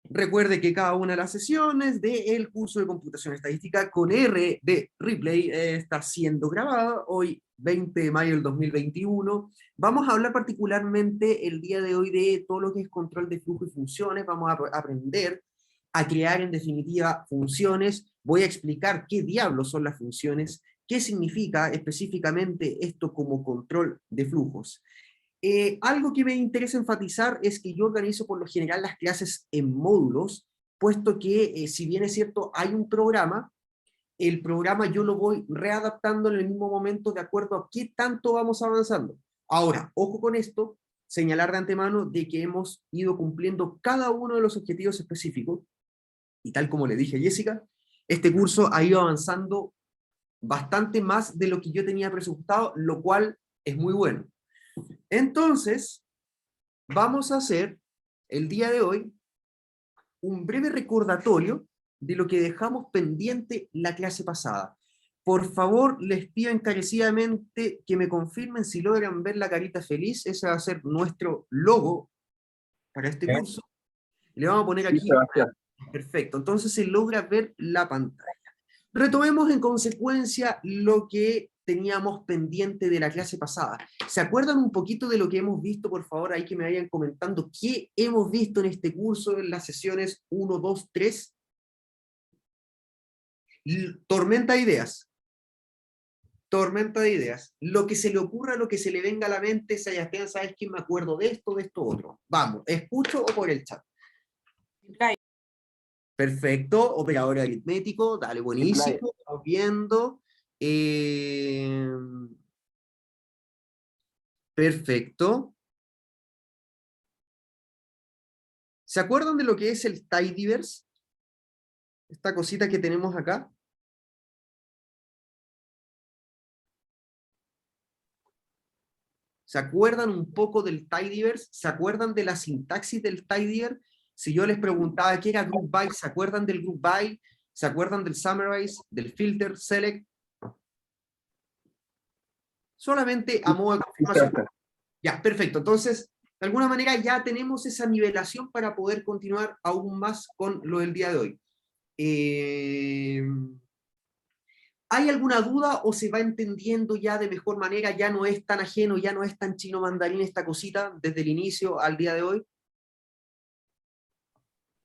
Recuerde que cada una de las sesiones del curso de computación estadística con R de Replay está siendo grabada hoy, 20 de mayo del 2021. Vamos a hablar particularmente el día de hoy de todo lo que es control de flujo y funciones. Vamos a aprender a crear en definitiva funciones. Voy a explicar qué diablos son las funciones, qué significa específicamente esto como control de flujos. Algo que me interesa enfatizar es que yo organizo por lo general las clases en módulos, puesto que si bien es cierto hay un programa, el programa yo lo voy readaptando en el mismo momento de acuerdo a qué tanto vamos avanzando. Ahora, ojo con esto, señalar de antemano de que hemos ido cumpliendo cada uno de los objetivos específicos, y tal como le dije a Jessica, este curso ha ido avanzando bastante más de lo que yo tenía presupuestado, lo cual es muy bueno. Entonces, vamos a hacer el día de hoy un breve recordatorio de lo que dejamos pendiente la clase pasada. Por favor, les pido encarecidamente que me confirmen si logran ver la carita feliz. Ese va a ser nuestro logo para este ¿Eh? curso. Le vamos a poner Sí, aquí. Sebastián. Perfecto. Entonces se logra ver la pantalla. Retomemos en consecuencia lo que teníamos pendiente de la clase pasada. ¿Se acuerdan un poquito de lo que hemos visto? Por favor, ahí que me vayan comentando qué hemos visto en este curso en las sesiones 1, 2, 3. Tormenta de ideas. Tormenta de ideas. Lo que se le ocurra, lo que se le venga a la mente, Sebastián, ¿sabes quién me acuerdo de esto, otro? Vamos, ¿escucho o por el chat? Perfecto, operador aritmético, dale, Multiplier. buenísimo, estamos viendo. Eh, perfecto. ¿Se acuerdan de lo que es el tidyverse? Esta cosita que tenemos acá. ¿Se acuerdan un poco del tidyverse? ¿Se acuerdan de la sintaxis del tidyverse? Si yo les preguntaba qué era group by, ¿se acuerdan del group by? ¿Se acuerdan del summarize, del filter, select? Solamente a modo de Sí, confirmación. Sebastián. Ya, perfecto. Entonces, de alguna manera ya tenemos esa nivelación para poder continuar aún más con lo del día de hoy. ¿Hay alguna duda o se va entendiendo ya de mejor manera? ¿Ya no es tan ajeno, ya no es tan chino mandarín esta cosita desde el inicio al día de hoy?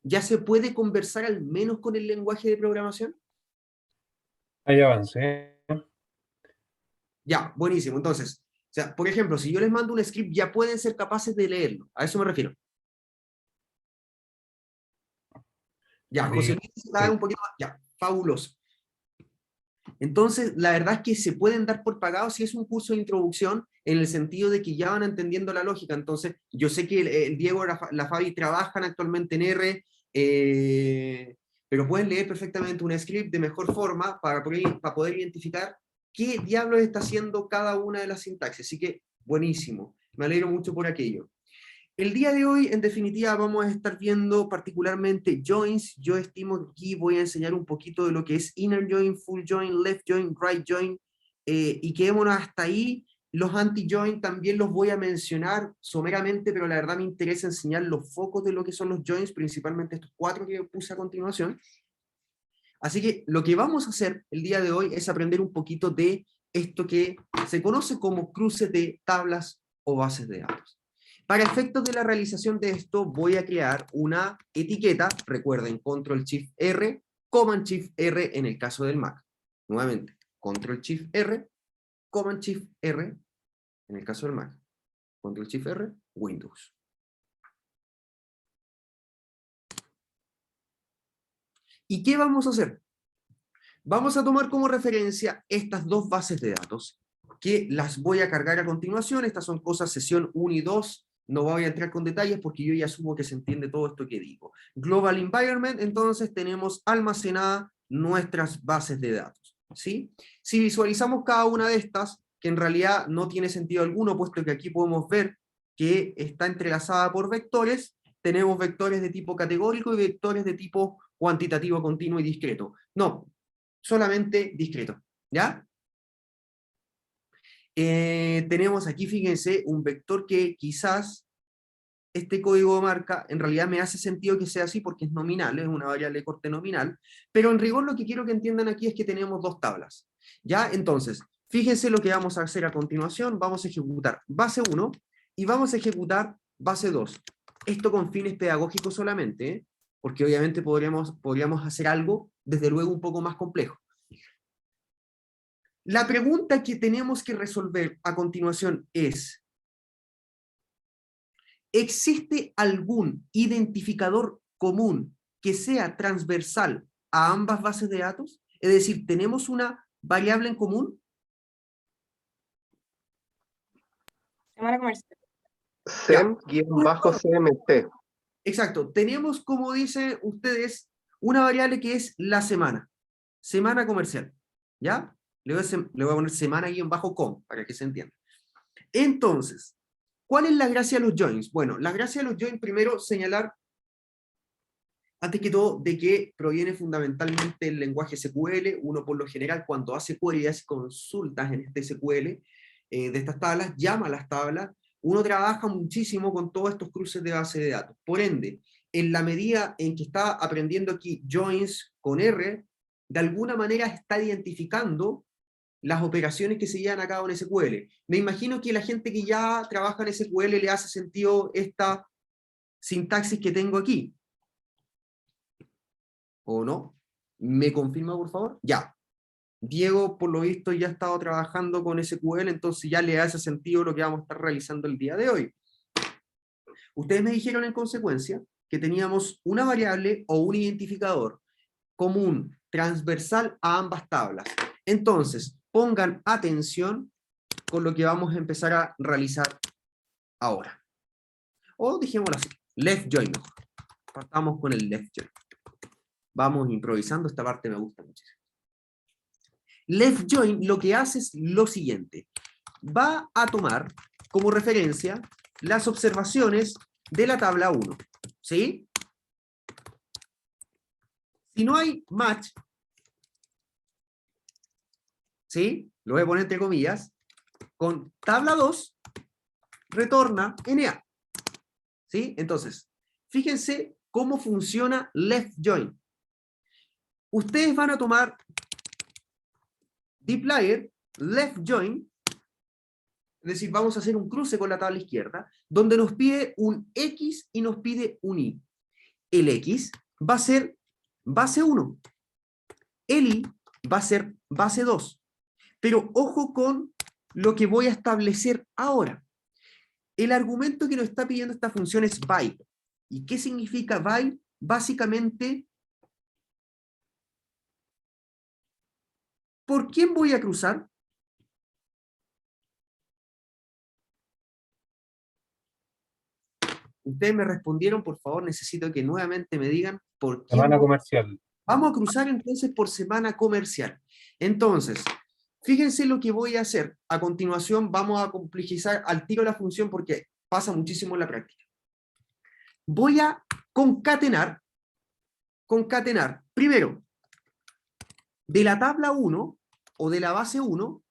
¿Ya se puede conversar al menos con el lenguaje de programación? Ahí avancé. Ya, buenísimo. Entonces, o sea, por ejemplo, si yo les mando un script, ya pueden ser capaces de leerlo. A eso me refiero. Ya, José Sí, Luis, se un poquito más. Ya, fabuloso. Entonces, la verdad es que se pueden dar por pagados si es un curso de introducción, en el sentido de que ya van entendiendo la lógica. Entonces, yo sé que el Diego y la Fabi trabajan actualmente en R, pero pueden leer perfectamente un script de mejor forma para poder identificar qué diablos está haciendo cada una de las sintaxis. Así que, buenísimo. Me alegro mucho por aquello. El día de hoy, en definitiva, vamos a estar viendo particularmente joins. Yo estimo que aquí voy a enseñar un poquito de lo que es inner join, full join, left join, right join, y quedémonos hasta ahí. Los anti-join también los voy a mencionar someramente, pero la verdad me interesa enseñar los focos de lo que son los joins, principalmente estos 4 que puse a continuación. Así que lo que vamos a hacer el día de hoy es aprender un poquito de esto que se conoce como cruces de tablas o bases de datos. Para efectos de la realización de esto, voy a crear una etiqueta, recuerden, Control-Shift-R, Command-Shift-R en el caso del Mac. Nuevamente, Control-Shift-R, Command-Shift-R en el caso del Mac. Control-Shift-R, Windows. ¿Y qué vamos a hacer? Vamos a tomar como referencia estas dos bases de datos, que las voy a cargar a continuación. Estas son cosas sesión 1 y 2. No voy a entrar con detalles porque yo ya asumo que se entiende todo esto que digo. Global Environment, entonces tenemos almacenadas nuestras bases de datos, ¿sí? Si visualizamos cada una de estas, que en realidad no tiene sentido alguno, puesto que aquí podemos ver que está entrelazada por vectores, tenemos vectores de tipo categórico y vectores de tipo cuantitativo, continuo y discreto. No, solamente discreto, ¿ya? Tenemos aquí, fíjense, un vector que quizás este código de marca en realidad me hace sentido que sea así porque es nominal, es una variable de corte nominal, pero en rigor lo que quiero que entiendan aquí es que tenemos dos tablas. ¿Ya? Entonces, fíjense lo que vamos a hacer a continuación, vamos a ejecutar base 1 y vamos a ejecutar base 2. Esto con fines pedagógicos solamente, ¿eh? Porque obviamente podríamos hacer algo, desde luego, un poco más complejo. La pregunta que tenemos que resolver a continuación es, ¿existe algún identificador común que sea transversal a ambas bases de datos? Es decir, ¿tenemos una variable en común? Semana comercial. SEM-CMT. Exacto, tenemos, como dicen ustedes, una variable que es la semana comercial, ¿ya? Le voy a poner semana-com para que se entienda. Entonces, ¿cuál es la gracia de los joins? Bueno, la gracia de los joins, primero, señalar, antes que todo, de que proviene fundamentalmente del lenguaje SQL. Uno, por lo general, cuando hace queries, consultas en este SQL, de estas tablas, llama a las tablas. Uno trabaja muchísimo con todos estos cruces de base de datos. Por ende, en la medida en que está aprendiendo aquí joins con R, de alguna manera está identificando las operaciones que se llevan a cabo en SQL. Me imagino que la gente que ya trabaja en SQL le hace sentido esta sintaxis que tengo aquí. ¿O no? ¿Me confirma, por favor? Ya. Diego, por lo visto, ya ha estado trabajando con SQL, entonces ya le hace sentido lo que vamos a estar realizando el día de hoy. Ustedes me dijeron en consecuencia que teníamos una variable o un identificador común, transversal a ambas tablas. Entonces, pongan atención con lo que vamos a empezar a realizar ahora. O dejémoslo así, left join mejor. Partamos con el left join. Vamos improvisando, esta parte me gusta muchísimo. Left join lo que hace es lo siguiente. Va a tomar como referencia las observaciones de la tabla 1. ¿Sí? Si no hay match, ¿sí? Lo voy a poner entre comillas, con tabla 2, retorna NA. ¿Sí? Entonces, fíjense cómo funciona left join. Ustedes van a tomar dplyr, left join, es decir, vamos a hacer un cruce con la tabla izquierda, donde nos pide un X y nos pide un Y. El X va a ser base 1. El Y va a ser base 2. Pero ojo con lo que voy a establecer ahora. El argumento que nos está pidiendo esta función es by. ¿Y qué significa by? Básicamente, ¿por quién voy a cruzar? Ustedes me respondieron, por favor, necesito que nuevamente me digan por quién. Semana comercial. Vamos a cruzar entonces por semana comercial. Entonces, fíjense lo que voy a hacer. A continuación vamos a complejizar al tiro la función porque pasa muchísimo en la práctica. Voy a concatenar, primero, de la tabla 1 o de la base 1,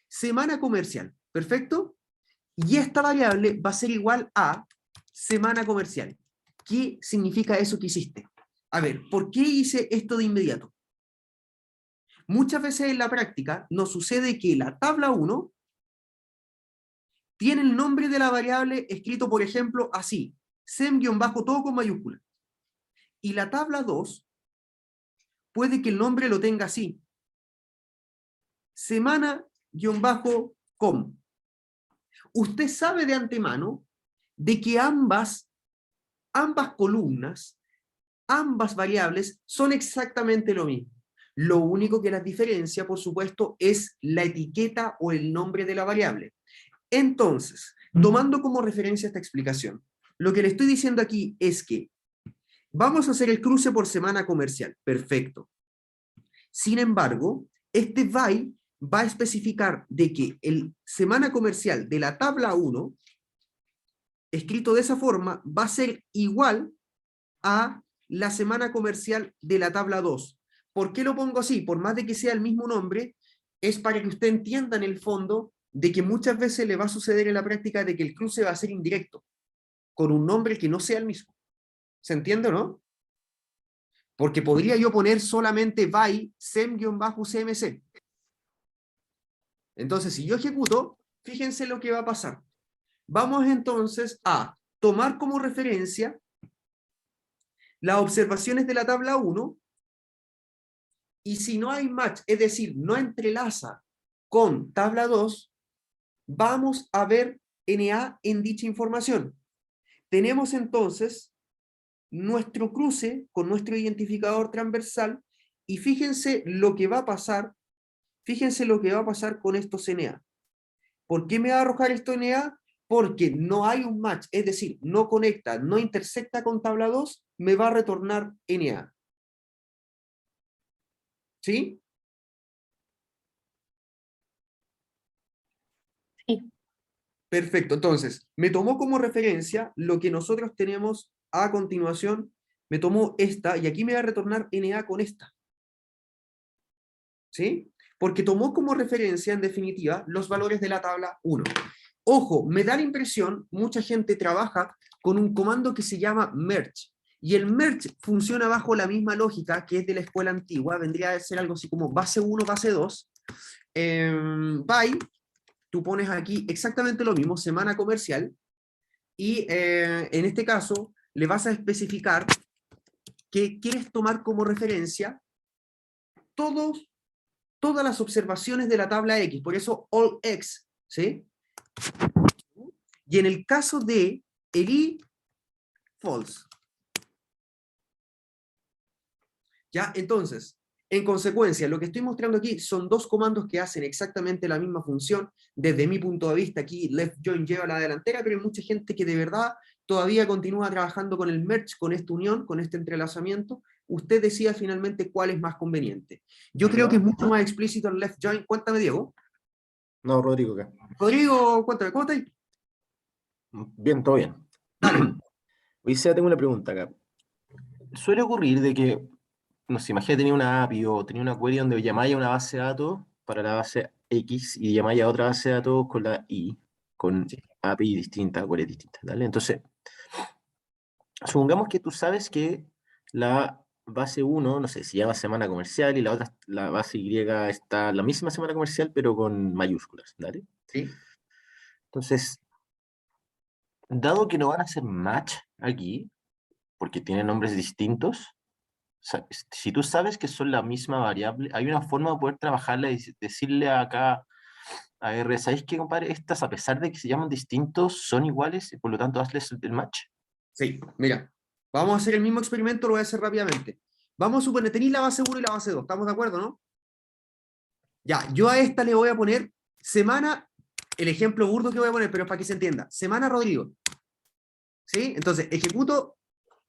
semana comercial. ¿Perfecto? Y esta variable va a ser igual a semana comercial. ¿Qué significa eso que hiciste? A ver, ¿por qué hice esto de inmediato? Muchas veces en la práctica nos sucede que la tabla 1 tiene el nombre de la variable escrito, por ejemplo, así, sem-todo con mayúscula. Y la tabla 2 puede que el nombre lo tenga así, semana-com. Usted sabe de antemano de que ambas columnas, ambas variables son exactamente lo mismo. Lo único que las diferencia, por supuesto, es la etiqueta o el nombre de la variable. Entonces, tomando como referencia esta explicación, lo que le estoy diciendo aquí es que vamos a hacer el cruce por semana comercial. Perfecto. Sin embargo, este by va a especificar de que el semana comercial de la tabla 1, escrito de esa forma, va a ser igual a la semana comercial de la tabla 2. ¿Por qué lo pongo así? Por más de que sea el mismo nombre, es para que usted entienda en el fondo de que muchas veces le va a suceder en la práctica de que el cruce va a ser indirecto. con un nombre que no sea el mismo. ¿Se entiende o no? Porque podría yo poner solamente by sem-cmc. Entonces, si yo ejecuto, fíjense lo que va a pasar. Vamos entonces a tomar como referencia las observaciones de la tabla 1, y si no hay match, es decir, no entrelaza con tabla 2, vamos a ver NA en dicha información. Tenemos entonces nuestro cruce con nuestro identificador transversal, y fíjense lo que va a pasar, fíjense lo que va a pasar con estos NA. ¿Por qué me va a arrojar esto NA? Porque no hay un match, es decir, no conecta, no intersecta con tabla 2, me va a retornar NA. ¿Sí? Sí. Perfecto, entonces, me tomó como referencia lo que nosotros tenemos a continuación, me tomó esta, y aquí me va a retornar NA con esta. ¿Sí? Porque tomó como referencia, en definitiva, los valores de la tabla 1. Ojo, me da la impresión, mucha gente trabaja con un comando que se llama merge, y el merge funciona bajo la misma lógica que es de la escuela antigua, vendría a ser algo así como base 1, base 2, by, tú pones aquí exactamente lo mismo, semana comercial, y en este caso le vas a especificar que quieres tomar como referencia todas las observaciones de la tabla X, por eso all X, ¿sí? Y en el caso de el I, false. ¿Ya? Entonces, en consecuencia, lo que estoy mostrando aquí son dos comandos que hacen exactamente la misma función. Desde mi punto de vista, aquí left join lleva la delantera, pero hay mucha gente que de verdad todavía continúa trabajando con el merge, con esta unión, con este entrelazamiento. Usted decida finalmente cuál es más conveniente. Yo creo que es mucho más explícito el left join. Cuéntame, Diego. No, Rodrigo, acá. Rodrigo, cuéntame, ¿cómo estás? Bien, todo bien. Hoy sea, tengo una pregunta acá. Suele ocurrir de que, no sé, imagínate tenía una API o tenía una query donde llamáis a una base de datos para la base X y llamáis a otra base de datos con la Y, con API distinta, query distinta, ¿vale? Entonces, supongamos que tú sabes que la base 1, no sé, se llama semana comercial y la otra, la base Y está la misma semana comercial pero con mayúsculas, ¿vale? Sí. Entonces, dado que no van a hacer match aquí, porque tienen nombres distintos, si tú sabes que son la misma variable, hay una forma de poder trabajarla y decirle acá a R, ¿sabéis qué, compadre? Estas, a pesar de que se llaman distintos, son iguales y por lo tanto hazles el match. Sí, mira, vamos a hacer el mismo experimento, lo voy a hacer rápidamente. Vamos a suponer, tenéis la base 1 y la base 2, ¿estamos de acuerdo, no? Ya, yo a esta le voy a poner semana, el ejemplo burdo que voy a poner, pero es para que se entienda. Semana Rodrigo. ¿Sí? Entonces, ejecuto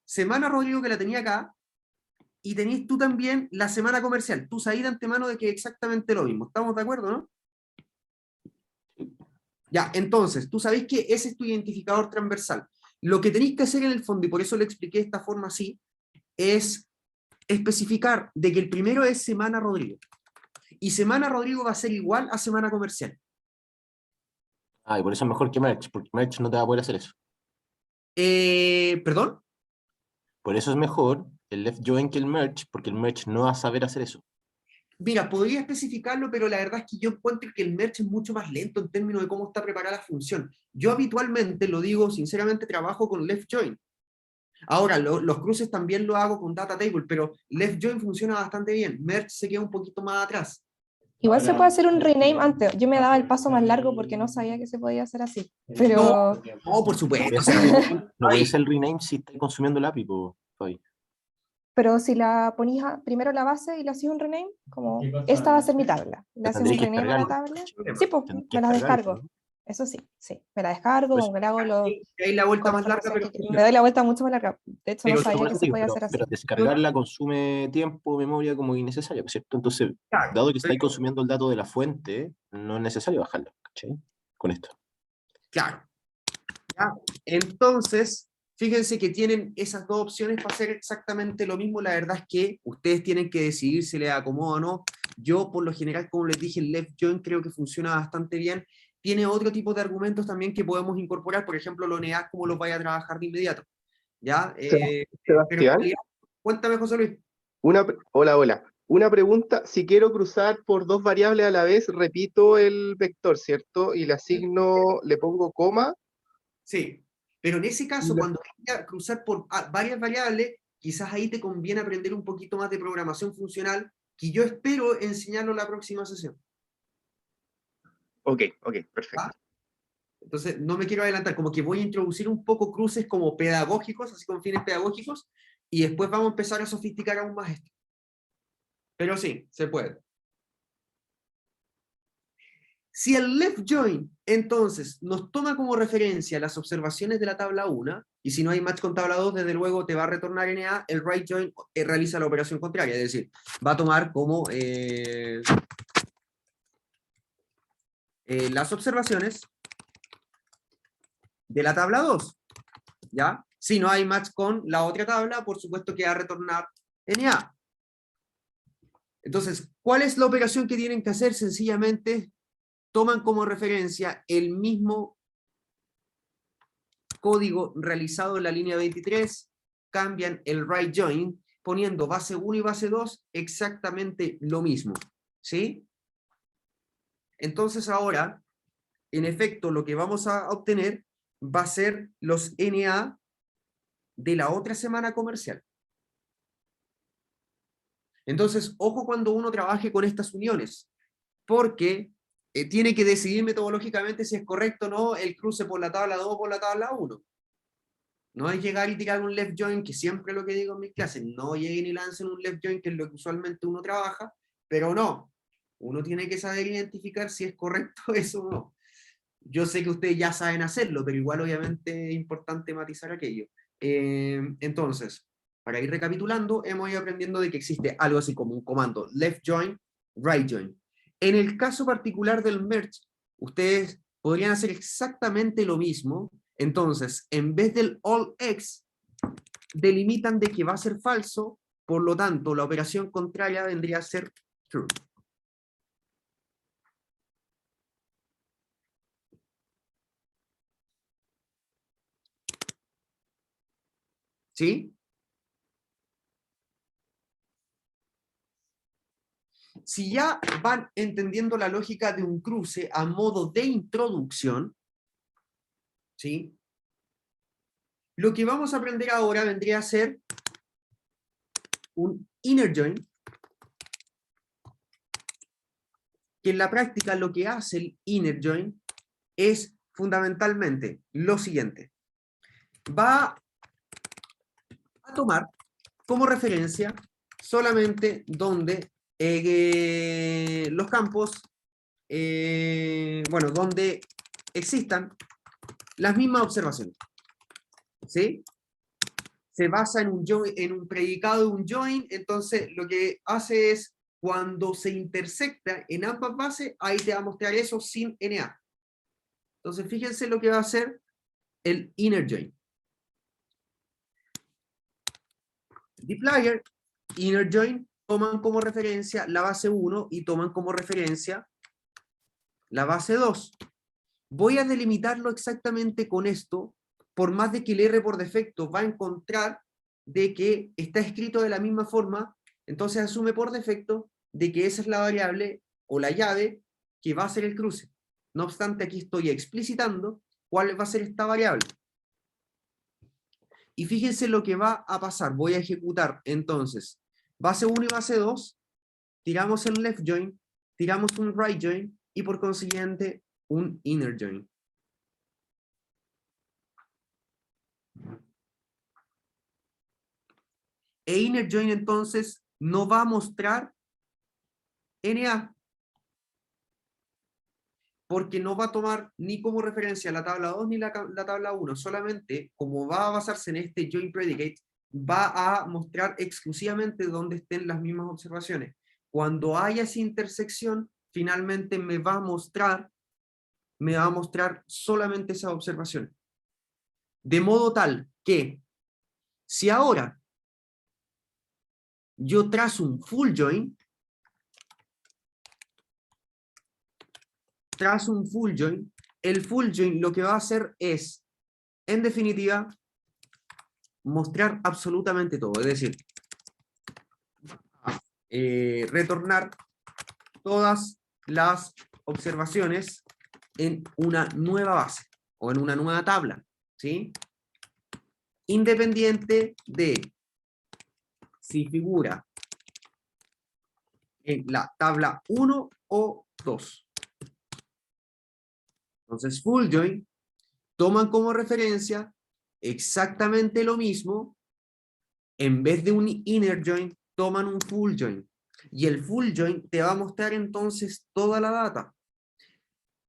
semana Rodrigo, que la tenía acá, y tenéis tú también la semana comercial. Tú sabes de antemano de que es exactamente lo mismo. ¿Estamos de acuerdo, no? Ya, entonces, tú sabéis que ese es tu identificador transversal. Lo que tenéis que hacer en el fondo, y por eso lo expliqué de esta forma así, es especificar de que el primero es semana Rodrigo. Y semana Rodrigo va a ser igual a semana comercial. Ah, y por eso es mejor que merge, porque merge no te va a poder hacer eso. ¿Perdón? Por eso es mejor el left join que el merge, porque el merge no va a saber hacer eso. Mira, podría especificarlo, pero la verdad es que yo encuentro que el merge es mucho más lento en términos de cómo está preparada la función. Yo habitualmente, lo digo sinceramente, trabajo con left join. Ahora, los cruces también lo hago con data table, pero left join funciona bastante bien. Merge se queda un poquito más atrás. Igual se puede hacer un rename antes. Yo me daba el paso más largo porque no sabía que se podía hacer así. Pero No, por supuesto. No O sea, puede ser el rename si estás consumiendo el API, Fabi. Pero si la ponías primero la base y le hacías un rename, como esta va a ser mi tabla. Le haces un Tendréis que rename a la descargarlo. tabla. problema. Sí, pues Tendréis que me la descargarlo, descargo. ¿no? Eso sí, sí. Me la descargo, Pues, como que le hago los, hay la vuelta con la más larga, información pero que quiero. Me doy la vuelta mucho más larga. De hecho, no Pero por sabía que eso se digo, podía hacer así. pero descargarla consume tiempo, memoria como innecesario, ¿cierto? Entonces, claro, dado que estáis pero- consumiendo el dato de la fuente, no es necesario bajarlo, ¿cachai? Con esto. claro. ¿Ya? Entonces, fíjense que tienen esas dos opciones para hacer exactamente lo mismo. La verdad es que ustedes tienen que decidir si les acomoda o no. Yo, por lo general, como les dije, el left join creo que funciona bastante bien. tiene otro tipo de argumentos también que podemos incorporar, por ejemplo, los NA, cómo los vaya a trabajar de inmediato. ¿Ya? Pero en Sebastián, realidad, cuéntame, José Luis. hola. Una pregunta, si quiero cruzar por dos variables a la vez, repito el vector, ¿cierto? Y le asigno, le pongo coma. Sí, pero en ese caso, Y la- cuando vayas a cruzar por varias variables, quizás ahí te conviene aprender un poquito más de programación funcional, que yo espero enseñarlo en la próxima sesión. Ok, perfecto. ¿Va? Entonces, no me quiero adelantar, como que voy a introducir un poco cruces como pedagógicos, así con fines pedagógicos, y después vamos a empezar a sofisticar aún más esto. Pero sí, se puede. Si el left join, entonces, nos toma como referencia las observaciones de la tabla 1, y si no hay match con tabla 2, desde luego te va a retornar NA, el right join realiza la operación contraria, es decir, va a tomar como las observaciones de la tabla 2, ¿ya? Si no hay match con la otra tabla, por supuesto que va a retornar NA. Entonces, ¿cuál es la operación que tienen que hacer? Sencillamente, toman como referencia el mismo código realizado en la línea 23, cambian el right join, poniendo base 1 y base 2 exactamente lo mismo, ¿sí? Entonces ahora, en efecto, lo que vamos a obtener va a ser los NA de la otra semana comercial. Entonces, ojo cuando uno trabaje con estas uniones, porque tiene que decidir metodológicamente si es correcto o no el cruce por la tabla 2 o por la tabla 1. No es llegar y tirar un left join, que siempre lo que digo en mis clases, no lleguen y lancen un left join, que es lo que usualmente uno trabaja, pero no, uno tiene que saber identificar si es correcto eso o no. Yo sé que ustedes ya saben hacerlo, pero igual obviamente es importante matizar aquello. Entonces, para ir recapitulando, hemos ido aprendiendo de que existe algo así como un comando left join, right join. En el caso particular del merge, ustedes podrían hacer exactamente lo mismo. Entonces, en vez del all x, delimitan de que va a ser falso, por lo tanto, la operación contraria vendría a ser true. ¿Sí? Si ya van entendiendo la lógica de un cruce a modo de introducción, ¿sí? Lo que vamos a aprender ahora vendría a ser un inner join, que en la práctica lo que hace el inner join es fundamentalmente lo siguiente. Va a tomar como referencia solamente donde los campos, bueno, donde existan las mismas observaciones. ¿Sí? Se basa en un predicado de un join, entonces lo que hace es, cuando se intersecta en ambas bases, ahí te va a mostrar eso sin NA. Entonces fíjense lo que va a hacer el inner join. Dplyr, inner join, toman como referencia la base 1 y toman como referencia la base 2. Voy a delimitarlo exactamente con esto, por más de que el R por defecto va a encontrar de que está escrito de la misma forma, entonces asume por defecto de que esa es la variable o la llave que va a ser el cruce. No obstante, aquí estoy explicitando cuál va a ser esta variable. Y fíjense lo que va a pasar. Voy a ejecutar entonces base 1 y base 2, tiramos el left join, tiramos un right join y por consiguiente un inner join. E inner join entonces no va a mostrar NA, porque no va a tomar ni como referencia la tabla 2 ni la tabla 1, solamente como va a basarse en este join predicate, va a mostrar exclusivamente donde estén las mismas observaciones. Cuando haya esa intersección, finalmente me va a mostrar solamente esas observaciones. De modo tal que, si ahora yo trazo un full join, el full join lo que va a hacer es, en definitiva, mostrar absolutamente todo. Es decir, retornar todas las observaciones en una nueva base o en una nueva tabla, ¿sí? Independiente de si figura en la tabla 1 o 2. Entonces, full join toman como referencia exactamente lo mismo. En vez de un inner join, toman un full join. Y el full join te va a mostrar entonces toda la data,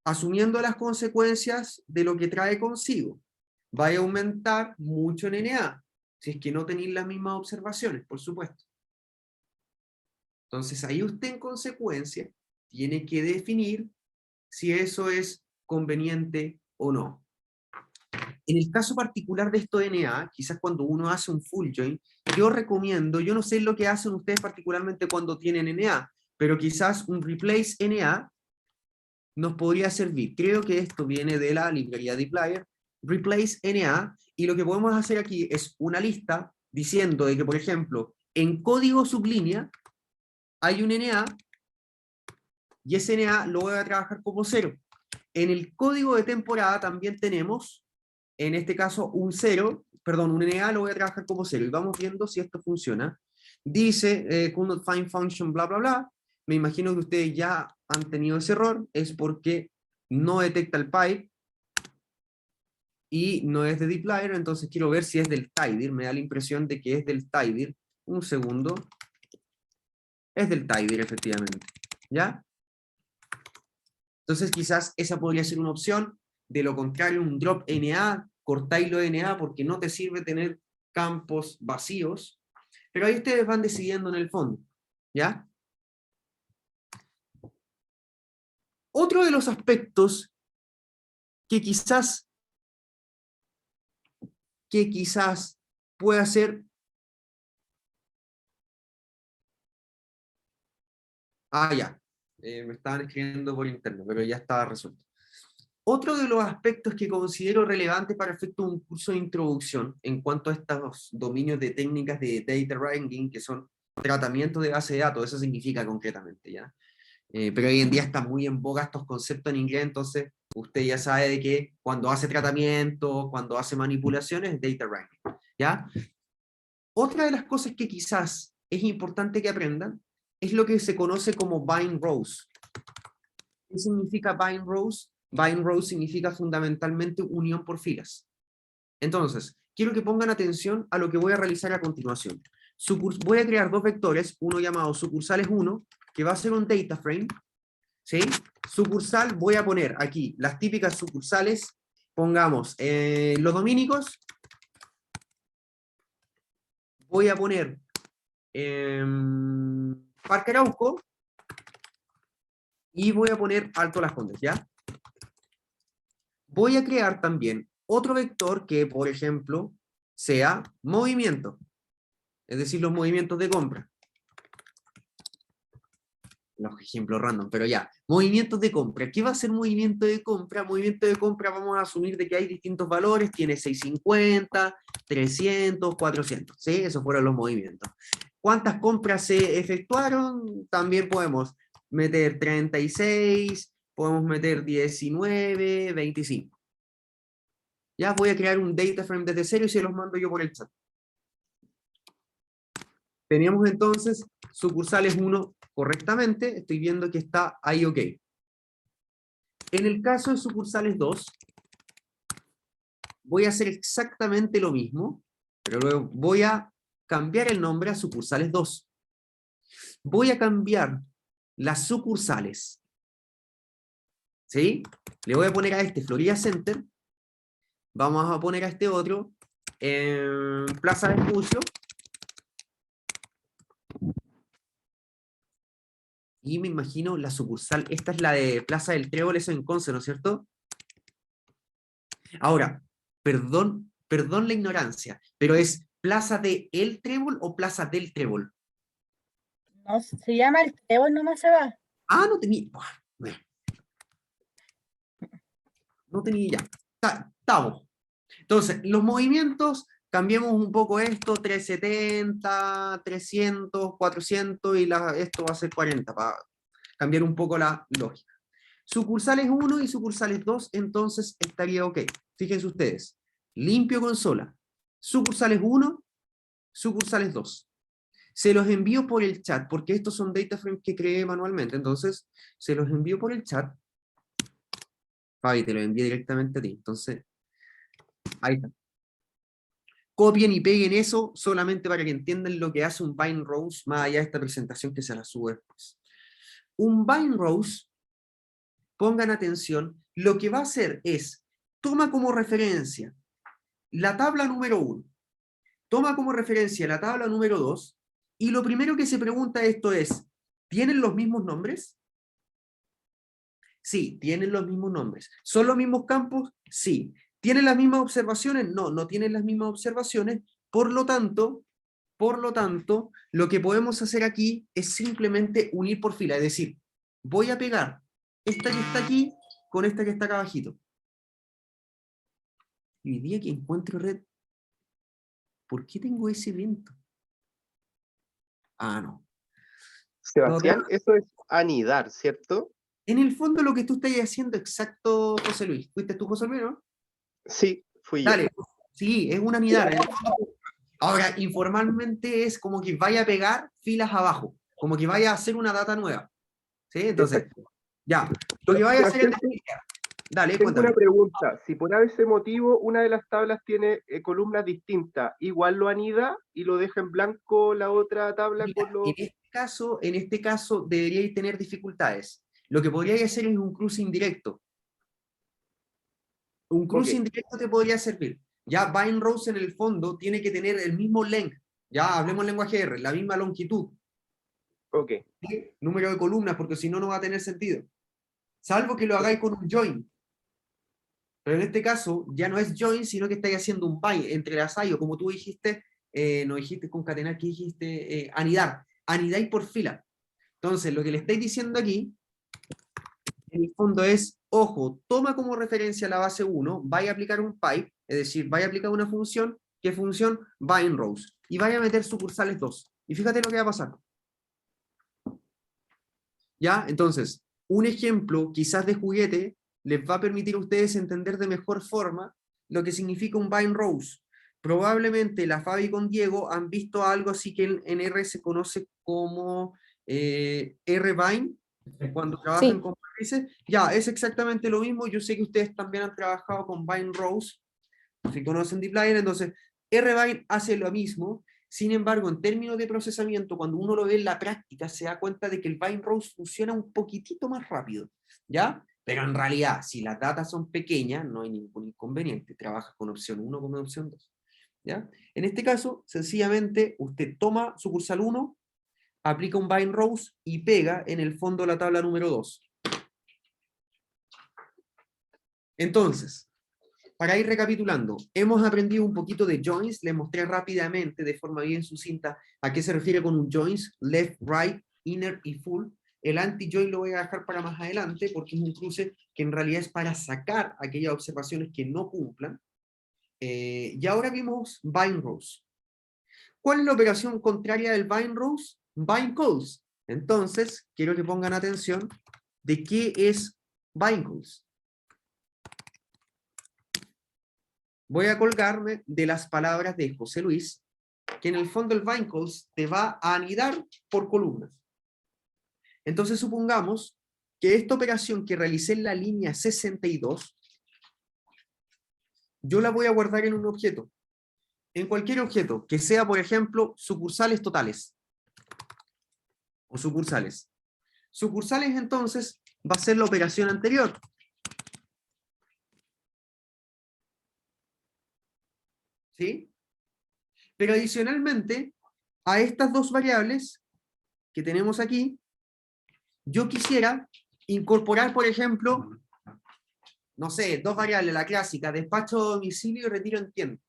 asumiendo las consecuencias de lo que trae consigo. Va a aumentar mucho en NA, si es que no tenéis las mismas observaciones, por supuesto. Entonces ahí usted en consecuencia tiene que definir si eso es conveniente o no. En el caso particular de esto de NA, quizás cuando uno hace un full join, yo recomiendo, yo no sé lo que hacen ustedes particularmente cuando tienen NA, pero quizás un replace NA nos podría servir. Creo que esto viene de la librería dplyr, replace NA, y lo que podemos hacer aquí es una lista diciendo de que, por ejemplo, en código sublínea hay un NA, y ese NA lo voy a trabajar como 0. En el código de temporada también tenemos, en este caso, un NA lo voy a trabajar como 0, y vamos viendo si esto funciona. Dice, could not find function, bla, bla, bla. Me imagino que ustedes ya han tenido ese error, es porque no detecta el pipe, y no es de dplyr, entonces quiero ver si es del tidyr, me da la impresión de que es del tidyr. Un segundo. Es del tidyr, efectivamente. ¿Ya? Entonces quizás esa podría ser una opción. De lo contrario, un drop NA, cortáislo de NA porque no te sirve tener campos vacíos. Pero ahí ustedes van decidiendo en el fondo. ¿Ya? Otro de los aspectos que quizás pueda ser... ya. Me estaban escribiendo por interno, pero ya estaba resuelto. Otro de los aspectos que considero relevante para efecto de un curso de introducción en cuanto a estos dominios de técnicas de data wrangling, que son tratamiento de base de datos, eso significa concretamente, ¿ya? Pero hoy en día están muy en boga estos conceptos en inglés, entonces usted ya sabe de que cuando hace tratamiento, cuando hace manipulaciones, es data wrangling, ¿ya? Otra de las cosas que quizás es importante que aprendan es lo que se conoce como bind rows. ¿Qué significa bind rows? Bind rows significa fundamentalmente unión por filas. Entonces, quiero que pongan atención a lo que voy a realizar a continuación. Voy a crear dos vectores, uno llamado sucursales 1, que va a ser un data frame, ¿sí? Sucursal, voy a poner aquí las típicas sucursales, pongamos los dominicos, voy a poner Parque Arauco, y voy a poner Alto Las Condes, ¿ya? Voy a crear también otro vector que, por ejemplo, sea movimiento, es decir, los movimientos de compra. Los ejemplos random, pero ya. Movimientos de compra. ¿Qué va a ser movimiento de compra? Movimiento de compra vamos a asumir de que hay distintos valores, tiene 650, 300, 400, ¿sí? Esos fueron los movimientos. ¿Cuántas compras se efectuaron? También podemos meter 36, podemos meter 19, 25. Ya voy a crear un data frame desde cero y se los mando yo por el chat. Teníamos entonces sucursales 1 correctamente, estoy viendo que está ahí ok. En el caso de sucursales 2, voy a hacer exactamente lo mismo, pero luego voy a cambiar el nombre a sucursales 2. Voy a cambiar las sucursales, ¿sí? Le voy a poner a este Florida Center, vamos a poner a este otro Plaza de Vespucio, y me imagino la sucursal, esta es la de Plaza del Trébol, eso en Conce, ¿no es cierto? Ahora, perdón la ignorancia, pero ¿es Plaza de El Trébol o Plaza del Trébol? No, se llama el Trébol, nomás se va. Ah, no tenía... Bueno. No tenía ya. Estamos. Entonces, los movimientos, cambiemos un poco esto, 370, 300, 400, y esto va a ser 40, para cambiar un poco la lógica. Sucursales 1 y sucursales 2, entonces estaría ok. Fíjense ustedes, limpio consola. Sucursales 1, sucursales 2. Se los envío por el chat, porque estos son data frames que creé manualmente, entonces se los envío por el chat. Fabi, te lo envío directamente a ti, entonces, ahí está. Copien y peguen eso solamente para que entiendan lo que hace un bind rows, más allá de esta presentación que se la subo después. Un bind rows, pongan atención, lo que va a hacer es, toma como referencia la tabla número 1, toma como referencia la tabla número 2, y lo primero que se pregunta esto es, ¿tienen los mismos nombres? Sí, tienen los mismos nombres. ¿Son los mismos campos? Sí. ¿Tienen las mismas observaciones? No, no tienen las mismas observaciones. Por lo tanto, lo que podemos hacer aquí es simplemente unir por fila. Es decir, voy a pegar esta que está aquí con esta que está acá abajito. Y hoy día que encuentro red, ¿por qué tengo ese evento? Ah, no. Sebastián, eso es anidar, ¿cierto? En el fondo lo que tú estás haciendo exacto, José Luis. ¿Fuiste tú, José Luis, no? Sí, fui yo. Dale. Sí, es una anidar. Ahora, informalmente es como que vaya a pegar filas abajo. Como que vaya a hacer una data nueva. ¿Sí? Entonces, ya. Lo que vaya a hacer es... Dale, Tengo cuéntame. una pregunta. Si por ese motivo una de las tablas tiene columnas distintas, ¿igual lo anida y lo deja en blanco la otra tabla Mira, con los... en este caso deberíais tener dificultades. Lo que podríais hacer es un cruce indirecto. Un cruce Ok. indirecto te podría servir. Ya bind rows en el fondo tiene que tener el mismo length. Ya hablemos lenguaje R, la misma longitud. Ok. ¿Sí? Número de columnas, porque si no, no va a tener sentido. Salvo que lo hagáis con un join. Pero en este caso ya no es join, sino que estáis haciendo un bind, entrelazáis, o como tú dijiste, no dijiste concatenar, que dijiste anidar. Anidáis por fila. Entonces, lo que le estáis diciendo aquí, en el fondo es, ojo, toma como referencia la base 1, vaya a aplicar un pipe, es decir, vaya a aplicar una función, ¿qué función? Bind rows. Y vaya a meter sucursales 2. Y fíjate lo que va a pasar. ¿Ya? Entonces, un ejemplo quizás de juguete les va a permitir a ustedes entender de mejor forma lo que significa un bind rows. Probablemente la Fabi con Diego han visto algo así que en R se conoce como R-bind, cuando trabajan Sí. con matrices. Ya, es exactamente lo mismo. Yo sé que ustedes también han trabajado con bind rows, si conocen dplyr, entonces R-bind hace lo mismo. Sin embargo, en términos de procesamiento, cuando uno lo ve en la práctica, se da cuenta de que el bind rows funciona un poquitito más rápido, ¿ya? Pero en realidad, si las datas son pequeñas, no hay ningún inconveniente. Trabaja con opción 1 como opción 2, ¿ya? En este caso, sencillamente, usted toma sucursal 1, aplica un bind rows y pega en el fondo la tabla número 2. Entonces, para ir recapitulando, hemos aprendido un poquito de joins, les mostré rápidamente, de forma bien sucinta, a qué se refiere con un joins, left, right, inner y full. El anti-join lo voy a dejar para más adelante, porque es un cruce que en realidad es para sacar aquellas observaciones que no cumplan. Y ahora vimos bind rows. ¿Cuál es la operación contraria del bind rows? Bind calls. Entonces, quiero que pongan atención de qué es bind calls. Voy a colgarme de las palabras de José Luis, que en el fondo el bind calls te va a anidar por columnas. Entonces supongamos que esta operación que realicé en la línea 62, yo la voy a guardar en un objeto. En cualquier objeto, que sea, por ejemplo, sucursales totales. O sucursales. Sucursales, entonces, va a ser la operación anterior. ¿Sí? Pero adicionalmente, a estas dos variables que tenemos aquí, yo quisiera incorporar, por ejemplo, no sé, dos variables, la clásica, despacho a domicilio y retiro en tienda.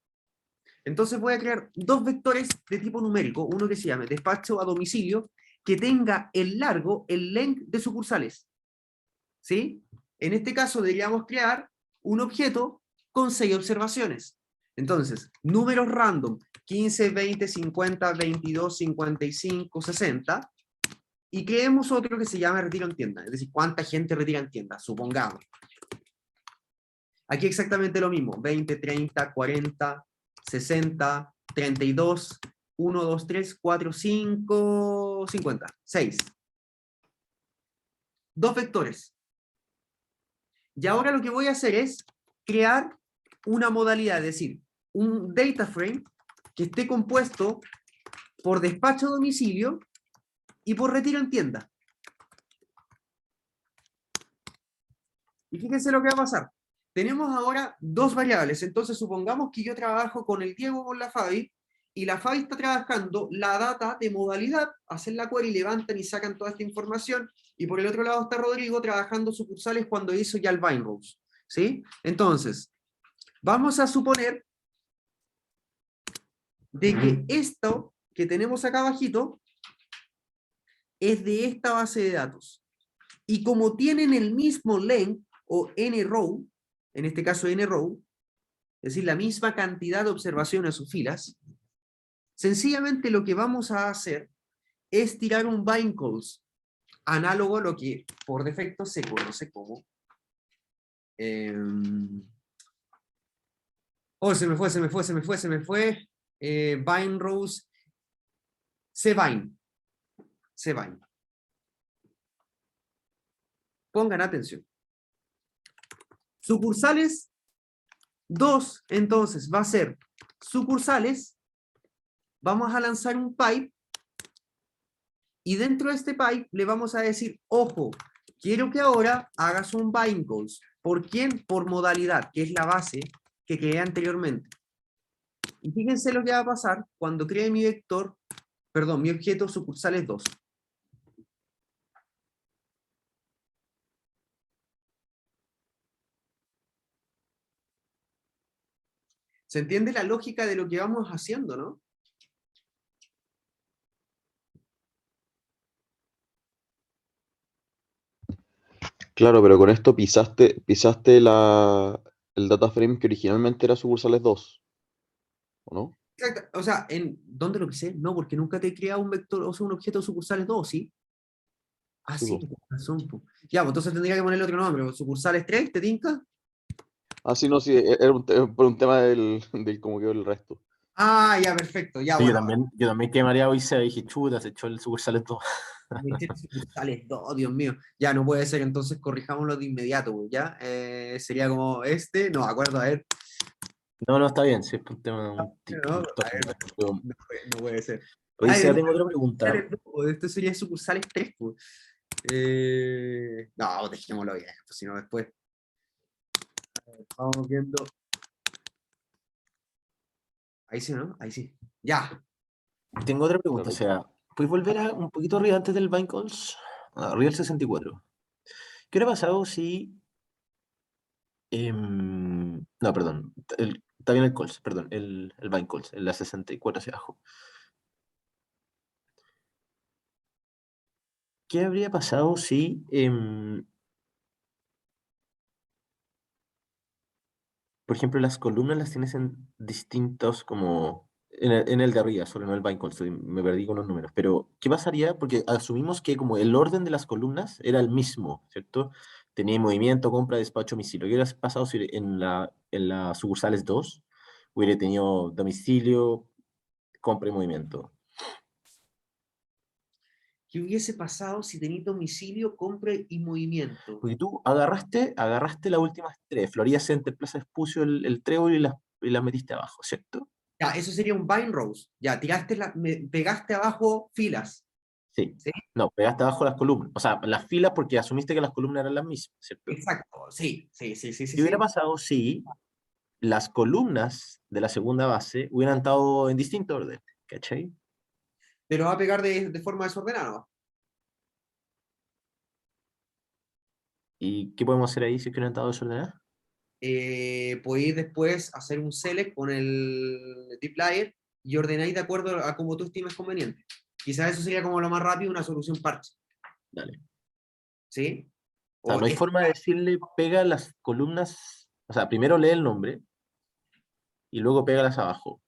Entonces voy a crear dos vectores de tipo numérico, uno que se llame despacho a domicilio, que tenga el largo, el length de sucursales. ¿Sí? En este caso deberíamos crear un objeto con 6 observaciones. Entonces, números random, 15, 20, 50, 22, 55, 60, y creemos otro que se llama retiro en tienda, es decir, cuánta gente retira en tienda, supongamos. Aquí exactamente lo mismo, 20, 30, 40, 60, 32, 1, 2, 3, 4, 5, 50, 6. 2 vectores. Y ahora lo que voy a hacer es crear una modalidad, es decir, un data frame que esté compuesto por despacho a domicilio y por retiro en tienda. Y fíjense lo que va a pasar. Tenemos ahora 2 variables, entonces supongamos que yo trabajo con el Diego o con la Fabi, y la Fabi está trabajando la data de modalidad, hacen la query, levantan y sacan toda esta información, y por el otro lado está Rodrigo trabajando sucursales cuando hizo ya el bind rows, ¿sí? Entonces, vamos a suponer de que esto que tenemos acá abajito es de esta base de datos. Y como tienen el mismo length, o n-row, en este caso n-row, es decir, la misma cantidad de observaciones o filas, sencillamente lo que vamos a hacer es tirar un bind calls, análogo a lo que por defecto se conoce como... oh, se me fue. Bind rows, cbind. Pongan atención. Sucursales 2, entonces, va a ser sucursales. Vamos a lanzar un pipe. Y dentro de este pipe le vamos a decir, ojo, quiero que ahora hagas un bind calls. ¿Por quién? Por modalidad, que es la base que creé anteriormente. Y fíjense lo que va a pasar cuando cree mi vector, perdón, mi objeto sucursales 2. ¿Se entiende la lógica de lo que vamos haciendo, no? Claro, pero con esto pisaste el data frame que originalmente era sucursales 2, ¿o no? Exacto. O sea, ¿dónde lo pisé? No, porque nunca te he creado un vector, o sea, un objeto sucursales 2, ¿sí? Ah, Sí, sí, po. tienes razón, po. Ya, pues entonces tendría que ponerle otro nombre, sucursales 3, ¿te tinca? Ah, sí, no, sí, era por un tema del cómo quedó el resto. Ah, ya, perfecto, ya, Sí, bueno. yo también quedé mareado y se dije, chuta, se echó el sucursales todo. Sucursales 2, Dios mío. Ya, no puede ser, entonces corrijámoslo de inmediato, pues, ¿ya? Sería como no, acuerdo, a ver. No, está bien, sí, es un tema No, un a ver, técnico. Pero, no puede ser. oye, Ay, Seba, tengo otra pregunta. sucursales 2, pues, esto sería sucursales 3, pues. No, dejémoslo bien, pues si no después. Vamos viendo. Ahí sí, ¿no? Ahí sí. Ya. Tengo otra pregunta, Claro. Seba. ¿Puedes volver un poquito arriba antes del bind calls? Arriba del 64. ¿Qué hubiera pasado si... no, perdón. Está bien el calls, perdón. El bind calls, en la 64 hacia abajo. ¿Qué habría pasado si... por ejemplo, las columnas las tienes en distintos, como en el de arriba, solo no el bind calls, me perdí con los números. Pero, ¿qué pasaría? Porque asumimos que como el orden de las columnas era el mismo, ¿cierto? Tenía movimiento, compra, despacho, domicilio. ¿Qué hubiera pasado si en la sucursales 2 hubiera tenido domicilio, compra y movimiento? ¿Qué hubiese pasado si tenía domicilio, compra y movimiento? Porque tú agarraste las últimas tres, Florida Center, Plaza Espucio, el Trébol y las metiste abajo, ¿cierto? Ya, eso sería un bind rows. Ya, pegaste abajo filas. Sí. ¿Sí? No, pegaste abajo las columnas. O sea, las filas porque asumiste que las columnas eran las mismas, ¿cierto? Exacto, sí. ¿Qué hubiera pasado si las columnas de la segunda base hubieran estado en distinto orden? ¿Cachai? Pero va a pegar de forma desordenada. ¿Y qué podemos hacer ahí si es que hubieran estado desordenadas? Podéis después hacer un select con el dplyr y ordenáis de acuerdo a como tú estimes conveniente. Quizás eso sería como lo más rápido, una solución parche. Dale. ¿Sí? O sea, no hay forma de decirle pega las columnas O sea, primero lee el nombre y luego pégalas abajo.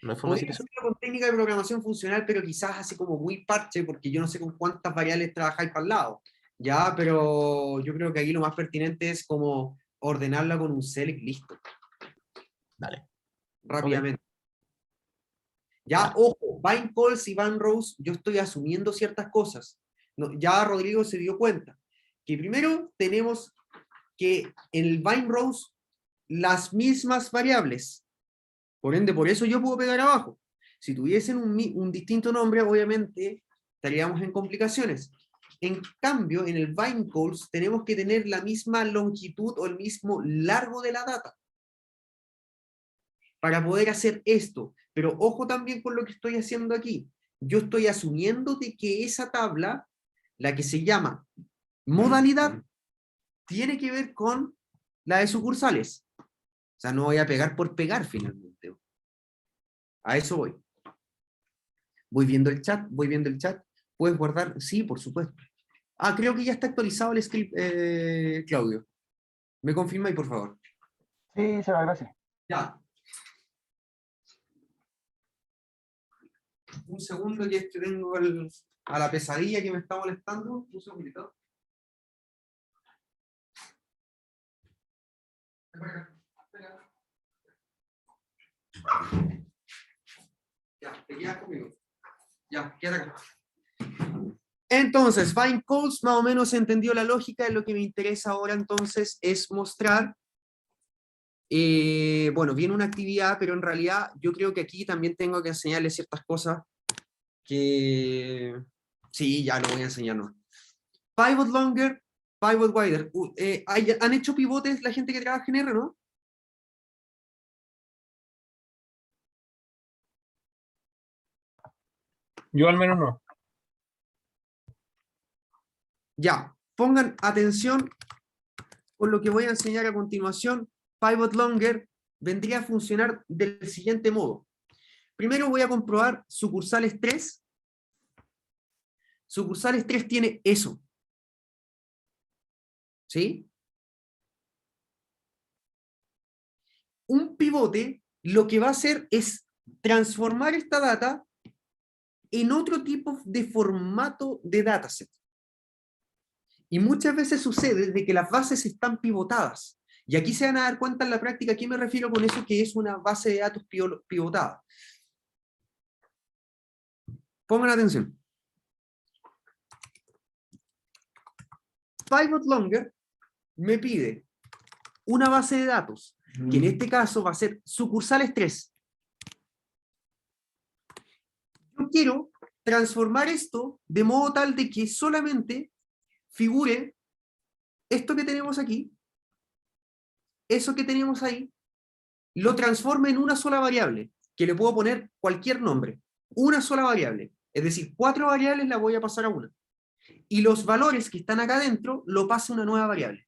¿No hay forma de Podría decir eso? hacerlo con técnica de programación funcional, pero quizás así como muy parche, porque yo no sé con cuántas variables trabajáis para el lado. Ya, pero yo creo que aquí lo más pertinente es como ordenarla con un select listo, Dale. rápidamente. Ya, Vale. ojo, bind calls y bind rows, yo estoy asumiendo ciertas cosas. No, ya Rodrigo se dio cuenta que primero tenemos que en el bind rows las mismas variables. Por ende, por eso yo puedo pegar abajo. Si tuviesen un distinto nombre, obviamente estaríamos en complicaciones. En cambio, en el bind calls tenemos que tener la misma longitud o el mismo largo de la data para poder hacer esto. Pero ojo también con lo que estoy haciendo aquí. Yo estoy asumiendo de que esa tabla, la que se llama modalidad, tiene que ver con la de sucursales. O sea, no voy a pegar por pegar finalmente. A eso voy. Voy viendo el chat, voy viendo el chat. ¿Puedes guardar? Sí, por supuesto. Ah, creo que ya está actualizado el script, Claudio. ¿Me confirmáis, por favor? Sí, Seba, gracias. Ya. Un segundo que tengo a la pesadilla que me está molestando. Un segundito. Ya, te quedas conmigo. Ya, quédate acá. Entonces, bind calls, más o menos entendió la lógica. Lo que me interesa ahora entonces es mostrar, bueno, viene una actividad, pero en realidad yo creo que aquí también tengo que enseñarles ciertas cosas que, sí, ya lo voy a enseñar, ¿no? Pivot longer, pivot wider. ¿Han hecho pivotes la gente que trabaja en R, no? Yo al menos no. Ya, pongan atención con lo que voy a enseñar a continuación. Pivot longer vendría a funcionar del siguiente modo. Primero voy a comprobar sucursales 3. Sucursales 3 tiene eso. ¿Sí? Un pivote lo que va a hacer es transformar esta data en otro tipo de formato de dataset. Y muchas veces sucede de que las bases están pivotadas. Y aquí se van a dar cuenta en la práctica a qué me refiero con eso, que es una base de datos pivotada. Pongan atención. Pivot longer me pide una base de datos, que en este caso va a ser sucursales 3. Yo quiero transformar esto de modo tal de que solamente figure esto que tenemos aquí, eso que tenemos ahí, lo transforme en una sola variable, que le puedo poner cualquier nombre. Una sola variable. Es decir, 4 variables la voy a pasar a una. Y los valores que están acá adentro lo paso a una nueva variable.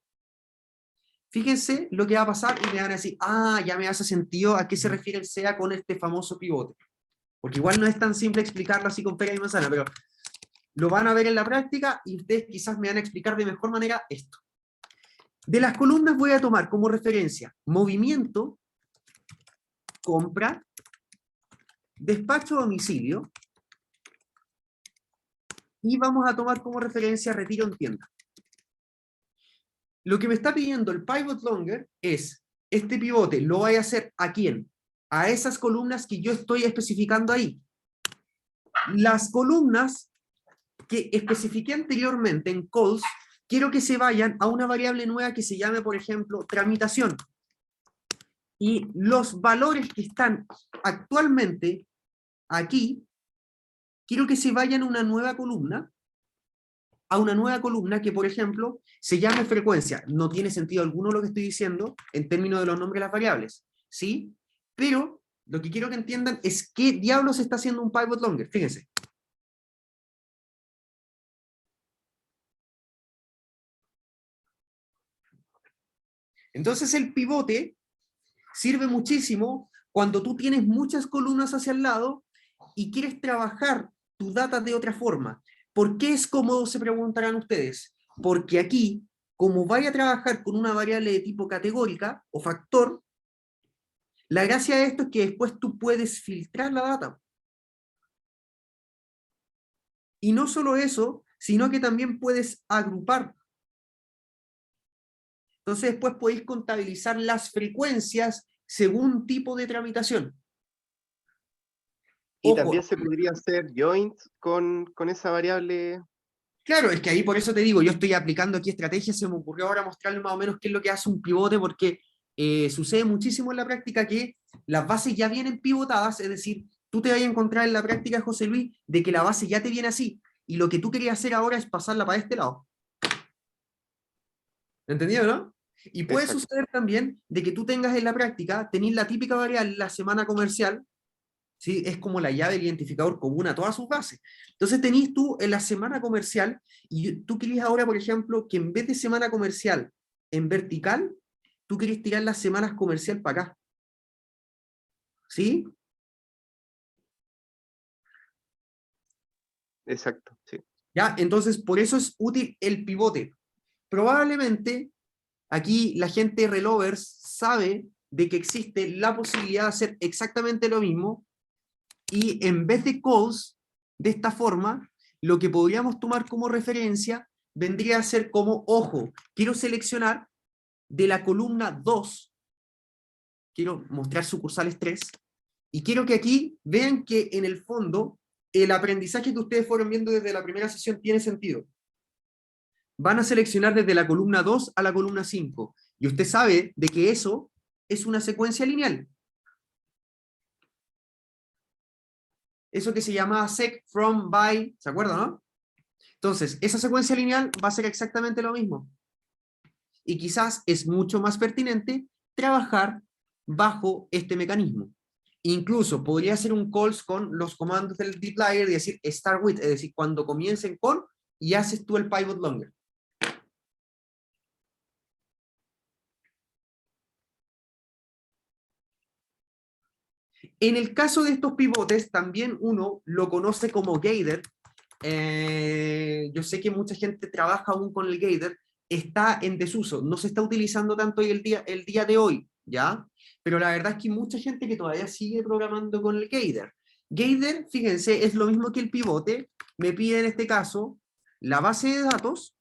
Fíjense lo que va a pasar y me van a decir, ah, ya me hace sentido a qué se refiere el SEA con este famoso pivote. Porque igual no es tan simple explicarlo así con pera y manzana, pero lo van a ver en la práctica y ustedes quizás me van a explicar de mejor manera esto. De las columnas voy a tomar como referencia movimiento, compra, despacho a domicilio, y vamos a tomar como referencia retiro en tienda. Lo que me está pidiendo el pivot longer es, este pivote lo voy a hacer ¿a quién? A esas columnas que yo estoy especificando ahí. Las columnas que especifiqué anteriormente en calls, quiero que se vayan a una variable nueva que se llame, por ejemplo, tramitación. Y los valores que están actualmente aquí, quiero que se vayan a una nueva columna que, por ejemplo, se llame frecuencia. No tiene sentido alguno lo que estoy diciendo en términos de los nombres de las variables, ¿sí? Pero lo que quiero que entiendan es qué diablos está haciendo un pivot longer. Fíjense. Entonces el pivote sirve muchísimo cuando tú tienes muchas columnas hacia el lado y quieres trabajar tu data de otra forma. ¿Por qué es cómodo? Se preguntarán ustedes. Porque aquí, como vaya a trabajar con una variable de tipo categórica o factor, la gracia de esto es que después tú puedes filtrar la data. Y no solo eso, sino que también puedes agrupar. Entonces después podéis contabilizar las frecuencias según tipo de tramitación. Y Ojo, también se podría hacer joins con esa variable. claro, es que ahí por eso te digo, yo estoy aplicando aquí estrategias, se me ocurrió ahora mostrarle más o menos qué es lo que hace un pivote, porque sucede muchísimo en la práctica que las bases ya vienen pivotadas, es decir, tú te vas a encontrar en la práctica, José Luis, de que la base ya te viene así, y lo que tú querías hacer ahora es pasarla para este lado. ¿Entendido, no? Y puede Exacto. suceder también de que tú tengas en la práctica, tenéis la típica variable, la semana comercial, ¿sí? Es como la llave del identificador común a todas sus bases. Entonces tenéis tú en la semana comercial, y tú querías ahora, por ejemplo, que en vez de semana comercial en vertical, tú querías tirar las semanas comercial para acá. ¿Sí? Exacto, sí. ¿Ya? Entonces, por eso es útil el pivote. Probablemente, aquí la gente de Relovers sabe de que existe la posibilidad de hacer exactamente lo mismo, y en vez de calls, de esta forma, lo que podríamos tomar como referencia vendría a ser como, ojo, quiero seleccionar de la columna 2, quiero mostrar sucursales 3, y quiero que aquí vean que en el fondo el aprendizaje que ustedes fueron viendo desde la primera sesión tiene sentido. Van a seleccionar desde la columna 2 a la columna 5, y usted sabe de que eso es una secuencia lineal. Eso que se llamaba sec, from, by, ¿se acuerdan, no? Entonces, esa secuencia lineal va a ser exactamente lo mismo. Y quizás es mucho más pertinente trabajar bajo este mecanismo. Incluso podría hacer un calls con los comandos del dplyr y decir start with, es decir, cuando comiencen con, y haces tú el pivot longer. En el caso de estos pivotes, también uno lo conoce como gather. Yo sé que mucha gente trabaja aún con el gather, está en desuso, no se está utilizando tanto hoy el día de hoy, ¿ya? Pero la verdad es que hay mucha gente que todavía sigue programando con el gather. Gather, fíjense, es lo mismo que el pivote, me pide en este caso la base de datos,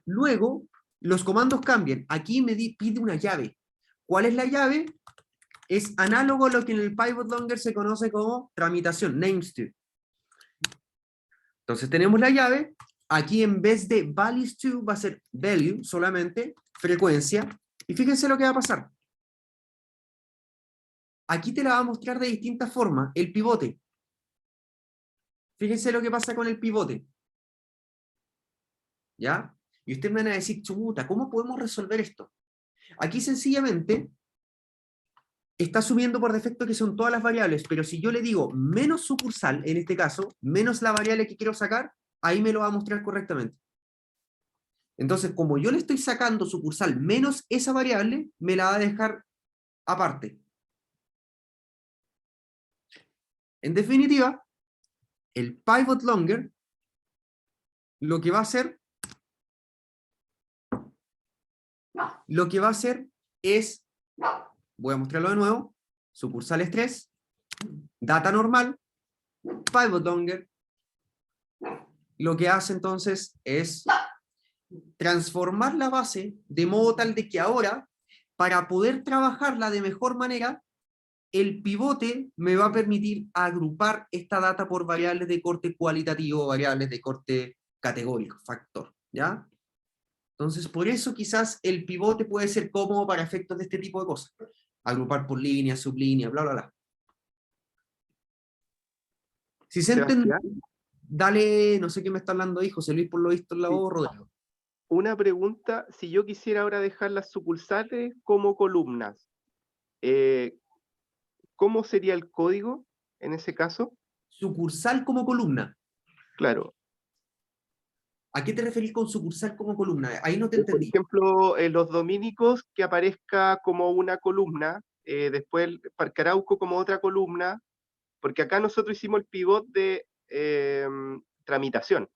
luego los comandos cambian, aquí me pide una llave. ¿Cuál es la llave? Es análogo a lo que en el pivot longer se conoce como tramitación, names to. Entonces tenemos la llave, aquí en vez de values to va a ser value solamente, frecuencia, y fíjense lo que va a pasar. Aquí te la va a mostrar de distintas formas, el pivote. Fíjense lo que pasa con el pivote. ¿Ya? Y ustedes me van a decir, chuta, ¿cómo podemos resolver esto? Aquí sencillamente está asumiendo por defecto que son todas las variables, pero si yo le digo menos sucursal, en este caso, menos la variable que quiero sacar, ahí me lo va a mostrar correctamente. Entonces, como yo le estoy sacando sucursal menos esa variable, me la va a dejar aparte. En definitiva, el pivot longer lo que va a hacer es, voy a mostrarlo de nuevo, sucursales 3, data normal, pivot longer, lo que hace entonces es transformar la base de modo tal de que ahora, para poder trabajarla de mejor manera, el pivote me va a permitir agrupar esta data por variables de corte cualitativo, variables de corte categórico, factor, ¿ya? Entonces, por eso quizás el pivote puede ser cómodo para efectos de este tipo de cosas. Agrupar por línea, sublínea, bla, bla, bla. Si se entiende, Sebastián, dale, no sé qué me está hablando ahí, José Luis, por lo visto en la Sí. voz, Rodrigo. una pregunta, si yo quisiera ahora dejar las sucursales como columnas, ¿cómo sería el código en ese caso? Sucursal como columna. Claro. ¿A qué te referís con sucursal como columna? Ahí no te Por entendí. ejemplo, los dominicos que aparezca como una columna, después el Parque Arauco como otra columna, porque acá nosotros hicimos el pivot de tramitación,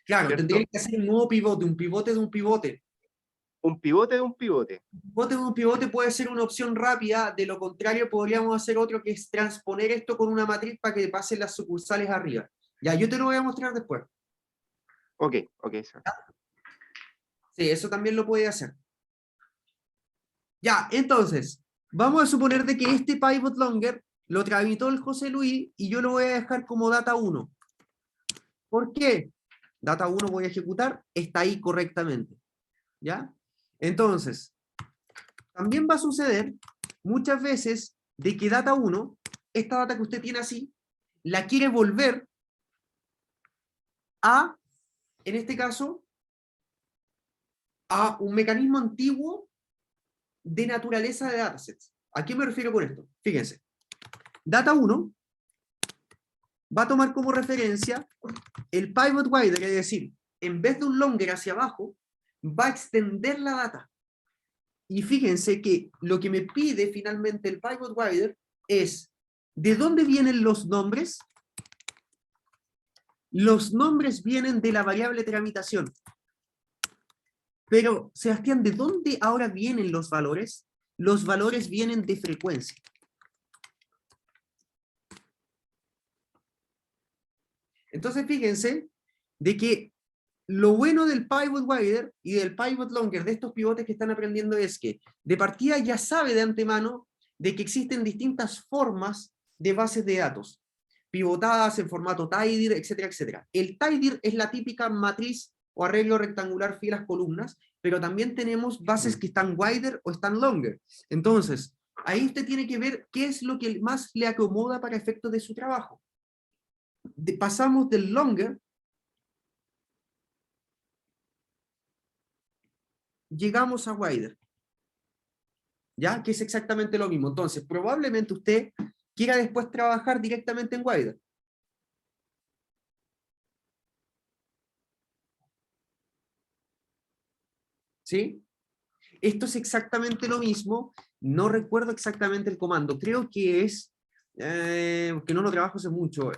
Claro, ¿cierto? tendría que hacer un nuevo pivote, un pivote de un pivote. un pivote de un pivote. Un pivote puede ser una opción rápida, de lo contrario podríamos hacer otro que es transponer esto con una matriz para que pasen las sucursales arriba. Ya, yo te lo voy a mostrar después. Ok, Seba. Sí, eso también lo puede hacer. Ya, entonces, vamos a suponer de que este pivot longer lo tramitó el José Luis y yo lo voy a dejar como data 1. ¿Por qué? Data 1 voy a ejecutar, está ahí correctamente. ¿Ya? Entonces, también va a suceder muchas veces de que data 1, esta data que usted tiene así, la quiere volver a, en este caso, a un mecanismo antiguo de naturaleza de datasets. ¿A qué me refiero con esto? Fíjense. Data 1 va a tomar como referencia el pivot wider, es decir, en vez de un longer hacia abajo, va a extender la data. Y fíjense que lo que me pide finalmente el pivot wider es, ¿de dónde vienen los nombres? Los nombres vienen de la variable tramitación. Pero, Sebastián, ¿de dónde ahora vienen los valores? Los valores vienen de frecuencia. Entonces, fíjense de que lo bueno del pivot wider y del pivot longer, de estos pivotes que están aprendiendo, es que de partida ya sabe de antemano de que existen distintas formas de bases de datos, pivotadas en formato tidyr, etcétera, etcétera. El tidyr es la típica matriz o arreglo rectangular filas columnas, pero también tenemos bases que están wider o están longer. Entonces, ahí usted tiene que ver qué es lo que más le acomoda para efectos de su trabajo. Pasamos del longer, llegamos a wider, ¿ya? Que es exactamente lo mismo. Entonces, probablemente usted quiera después trabajar directamente en wider. ¿Sí? Esto es exactamente lo mismo. No recuerdo exactamente el comando. Creo que es, que no lo trabajo hace mucho,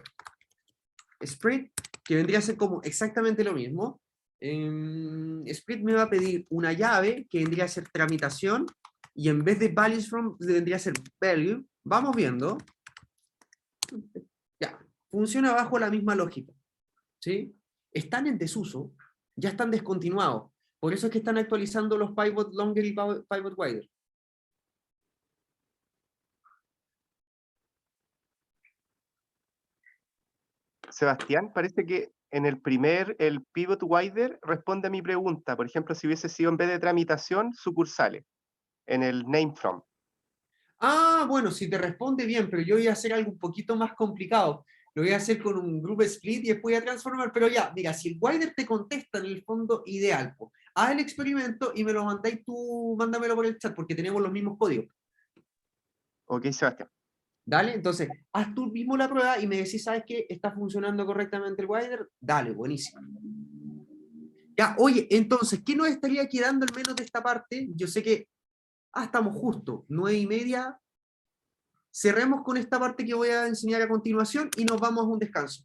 Split, que vendría a ser como exactamente lo mismo. Split me va a pedir una llave que vendría a ser tramitación, y en vez de values from, vendría a ser value. Vamos viendo. Ya, funciona bajo la misma lógica. ¿Sí? Están en desuso, ya están descontinuados. Por eso es que están actualizando los pivot longer y pivot wider. Sebastián, parece que en el pivot wider responde a mi pregunta. Por ejemplo, si hubiese sido en vez de tramitación, sucursales, en el name from. Ah, bueno, si te responde bien, pero yo voy a hacer algo un poquito más complicado. Lo voy a hacer con un group split y después voy a transformar, pero ya, mira, si el wider te contesta en el fondo, ideal. Haz el experimento y me lo mandáis tú, mándamelo por el chat, porque tenemos los mismos códigos. Ok, Sebastián. Dale, entonces, haz tú mismo la prueba y me decís, ¿sabes qué? ¿Está funcionando correctamente el wider? Dale, buenísimo. Ya, oye, entonces, ¿qué nos estaría quedando al menos de esta parte? Yo sé que, estamos justo, 9:30. Cerremos con esta parte que voy a enseñar a continuación y nos vamos a un descanso.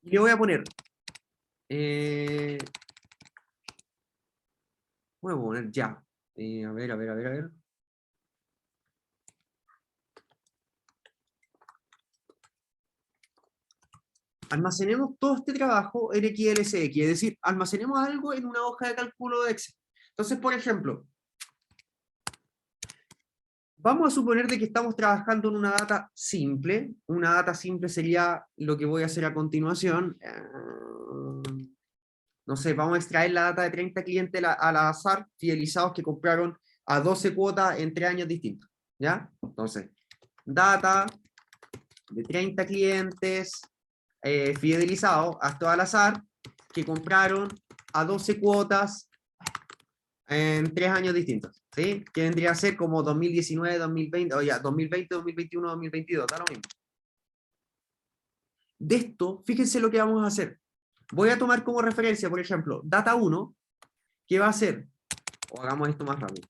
Y le voy a poner... voy a poner ya. A ver. Almacenemos todo este trabajo en XLSX, es decir, almacenemos algo en una hoja de cálculo de Excel. Entonces, por ejemplo, vamos a suponer de que estamos trabajando en una data simple. Una data simple sería lo que voy a hacer a continuación. No sé, vamos a extraer la data de 30 clientes al azar, fidelizados que compraron a 12 cuotas en 3 años distintos. ¿Ya? Entonces, data de 30 clientes fidelizados, hasta al azar, que compraron a 12 cuotas en 3 años distintos. ¿Sí? Que vendría a ser como 2019, 2020, o ya, 2020, 2021, 2022, da lo mismo. De esto, fíjense lo que vamos a hacer. Voy a tomar como referencia, por ejemplo, data 1, que va a ser, o hagamos esto más rápido,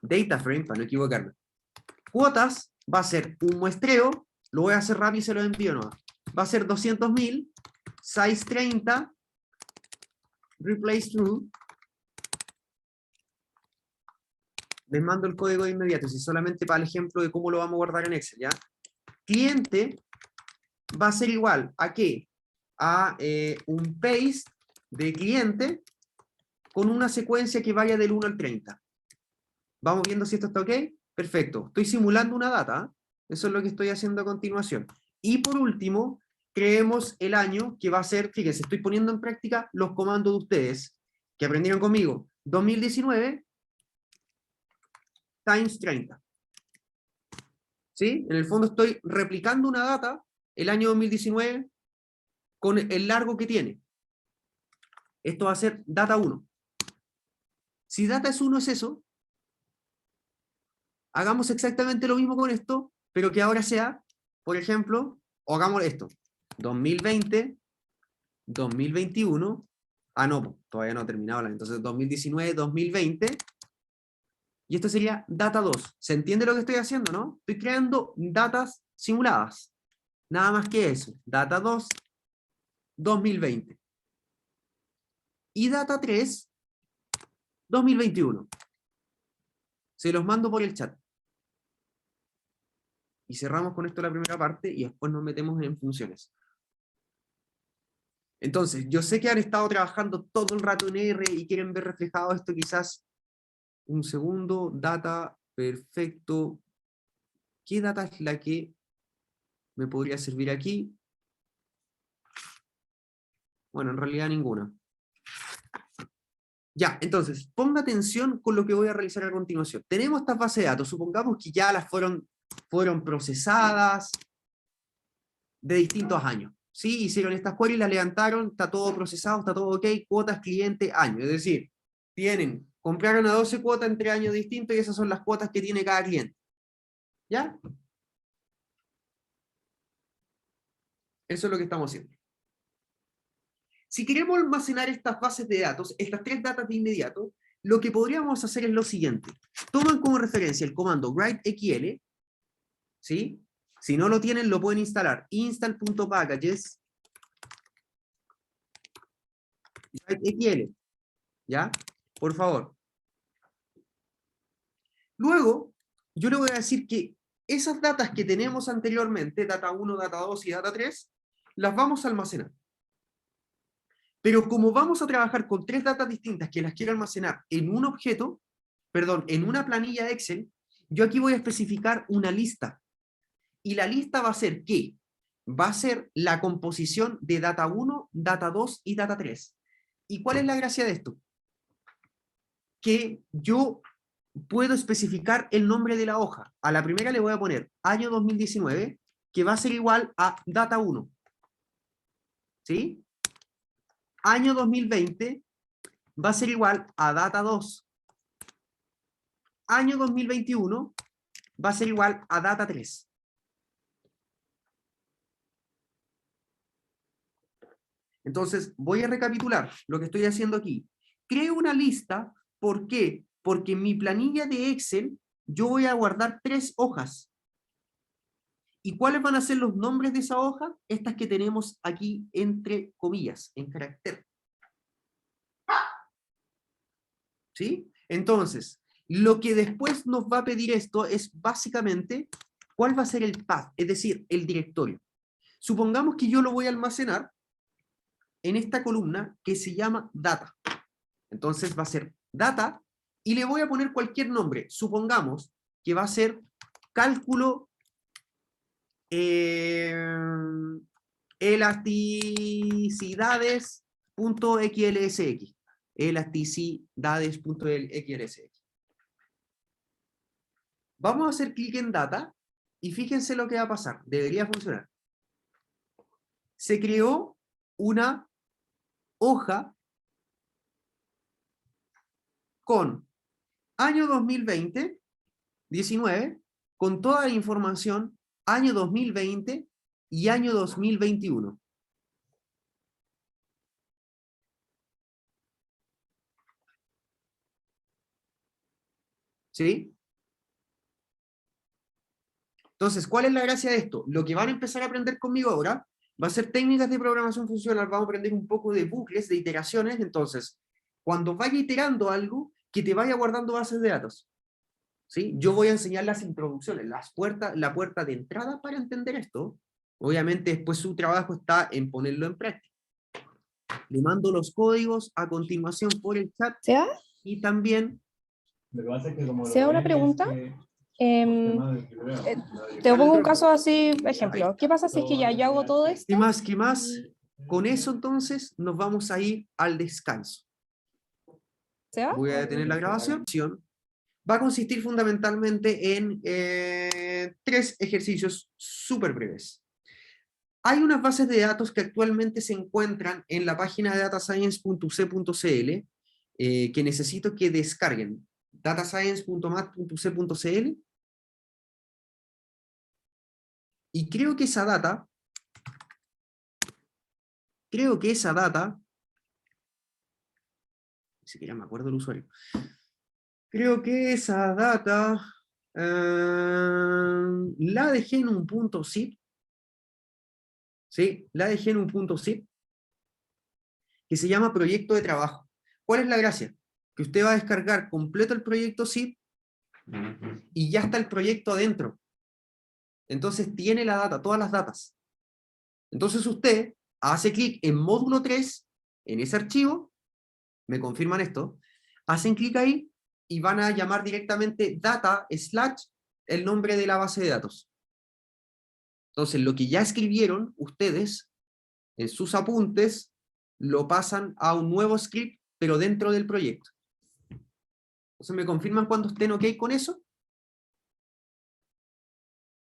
data frame, para no equivocarme. Cuotas va a ser un muestreo, lo voy a hacer rápido y se lo envío nomás. Va a ser 200.000, size 30, replace true. Les mando el código de inmediato, si solamente para el ejemplo de cómo lo vamos a guardar en Excel, ¿ya? Cliente va a ser igual a ¿qué? A un paste de cliente con una secuencia que vaya del 1 al 30. ¿Vamos viendo si esto está ok? Perfecto. Estoy simulando una data. Eso es lo que estoy haciendo a continuación. Y por último, creemos el año que va a ser, fíjense, estoy poniendo en práctica los comandos de ustedes que aprendieron conmigo. 2019 times 30. ¿Sí? En el fondo estoy replicando una data, el año 2019, con el largo que tiene. Esto va a ser data 1. Si data es 1 es eso, hagamos exactamente lo mismo con esto, pero que ahora sea, por ejemplo, o hagamos esto, 2020, 2021, no, todavía no ha terminado, entonces 2019, 2020, y esto sería data 2. ¿Se entiende lo que estoy haciendo, no? Estoy creando datas simuladas. Nada más que eso. Data 2, 2020. Y data 3, 2021. Se los mando por el chat. Y cerramos con esto la primera parte y después nos metemos en funciones. Entonces, yo sé que han estado trabajando todo el rato en R y quieren ver reflejado esto quizás. Un segundo, data, perfecto. ¿Qué data es la que me podría servir aquí? Bueno, en realidad ninguna. Ya, entonces, ponga atención con lo que voy a realizar a continuación. Tenemos estas bases de datos, supongamos que ya las fueron procesadas de distintos años. ¿Sí? Hicieron estas queries, las levantaron, está todo procesado, está todo ok, cuotas, cliente, año. Es decir, compraron a 12 cuotas entre años distintos y esas son las cuotas que tiene cada cliente. ¿Ya? Eso es lo que estamos haciendo. Si queremos almacenar estas bases de datos, estas 3 datas de inmediato, lo que podríamos hacer es lo siguiente. Toman como referencia el comando writeql, ¿sí? Si no lo tienen, lo pueden instalar. Install.packages writeql, ¿ya? Por favor. Luego, yo le voy a decir que esas datas que tenemos anteriormente, data 1, data 2 y data 3, las vamos a almacenar. Pero como vamos a trabajar con 3 datas distintas que las quiero almacenar en un objeto, perdón, en una planilla de Excel, yo aquí voy a especificar una lista. Y la lista va a ser ¿qué? Va a ser la composición de data 1, data 2 y data 3. ¿Y cuál es la gracia de esto? Que yo puedo especificar el nombre de la hoja. A la primera le voy a poner año 2019, que va a ser igual a data 1. ¿Sí? Año 2020 va a ser igual a data 2. Año 2021 va a ser igual a data 3. Entonces, voy a recapitular lo que estoy haciendo aquí. Creo una lista, ¿por qué? Porque en mi planilla de Excel yo voy a guardar 3 hojas. ¿Y cuáles van a ser los nombres de esa hoja? Estas que tenemos aquí entre comillas, en carácter. ¿Sí? Entonces, lo que después nos va a pedir esto es básicamente cuál va a ser el path, es decir, el directorio. Supongamos que yo lo voy a almacenar en esta columna que se llama data. Entonces va a ser data y le voy a poner cualquier nombre. Supongamos que va a ser cálculo elasticidades.xlsx. Elasticidades.xlsx. Vamos a hacer clic en data y fíjense lo que va a pasar. Debería funcionar. Se creó una hoja con año 2020, 19, con toda la información, año 2020 y año 2021. ¿Sí? Entonces, ¿cuál es la gracia de esto? Lo que van a empezar a aprender conmigo ahora va a ser técnicas de programación funcional, vamos a aprender un poco de bucles, de iteraciones. Entonces, cuando vaya iterando algo, que te vaya guardando bases de datos. ¿Sí? Yo voy a enseñar las introducciones, la puerta de entrada para entender esto. Obviamente después su trabajo está en ponerlo en práctica. Le mando los códigos a continuación por el chat ¿Sea? y también... ¿Sea una pregunta? Te pongo un caso así, ejemplo. ¿Qué pasa si es que ya yo hago todo esto? ¿Qué más? ¿Qué más? Con eso entonces nos vamos a ir al descanso. ¿Sea? Voy a detener la grabación. Va a consistir fundamentalmente en 3 ejercicios súper breves. Hay unas bases de datos que actualmente se encuentran en la página de datascience.c.cl que necesito que descarguen. datascience.mat.c.cl y creo que esa data, ni siquiera me acuerdo el usuario, creo que esa data la dejé en un punto zip. ¿Sí? La dejé en un punto zip que se llama proyecto de trabajo. ¿Cuál es la gracia? Que usted va a descargar completo el proyecto zip y ya está el proyecto adentro. Entonces tiene la data, todas las datas. Entonces usted hace clic en módulo 3, en ese archivo, me confirman esto, hacen clic ahí y van a llamar directamente data / el nombre de la base de datos. Entonces lo que ya escribieron ustedes en sus apuntes lo pasan a un nuevo script, pero dentro del proyecto. Entonces me confirman cuando estén ok con eso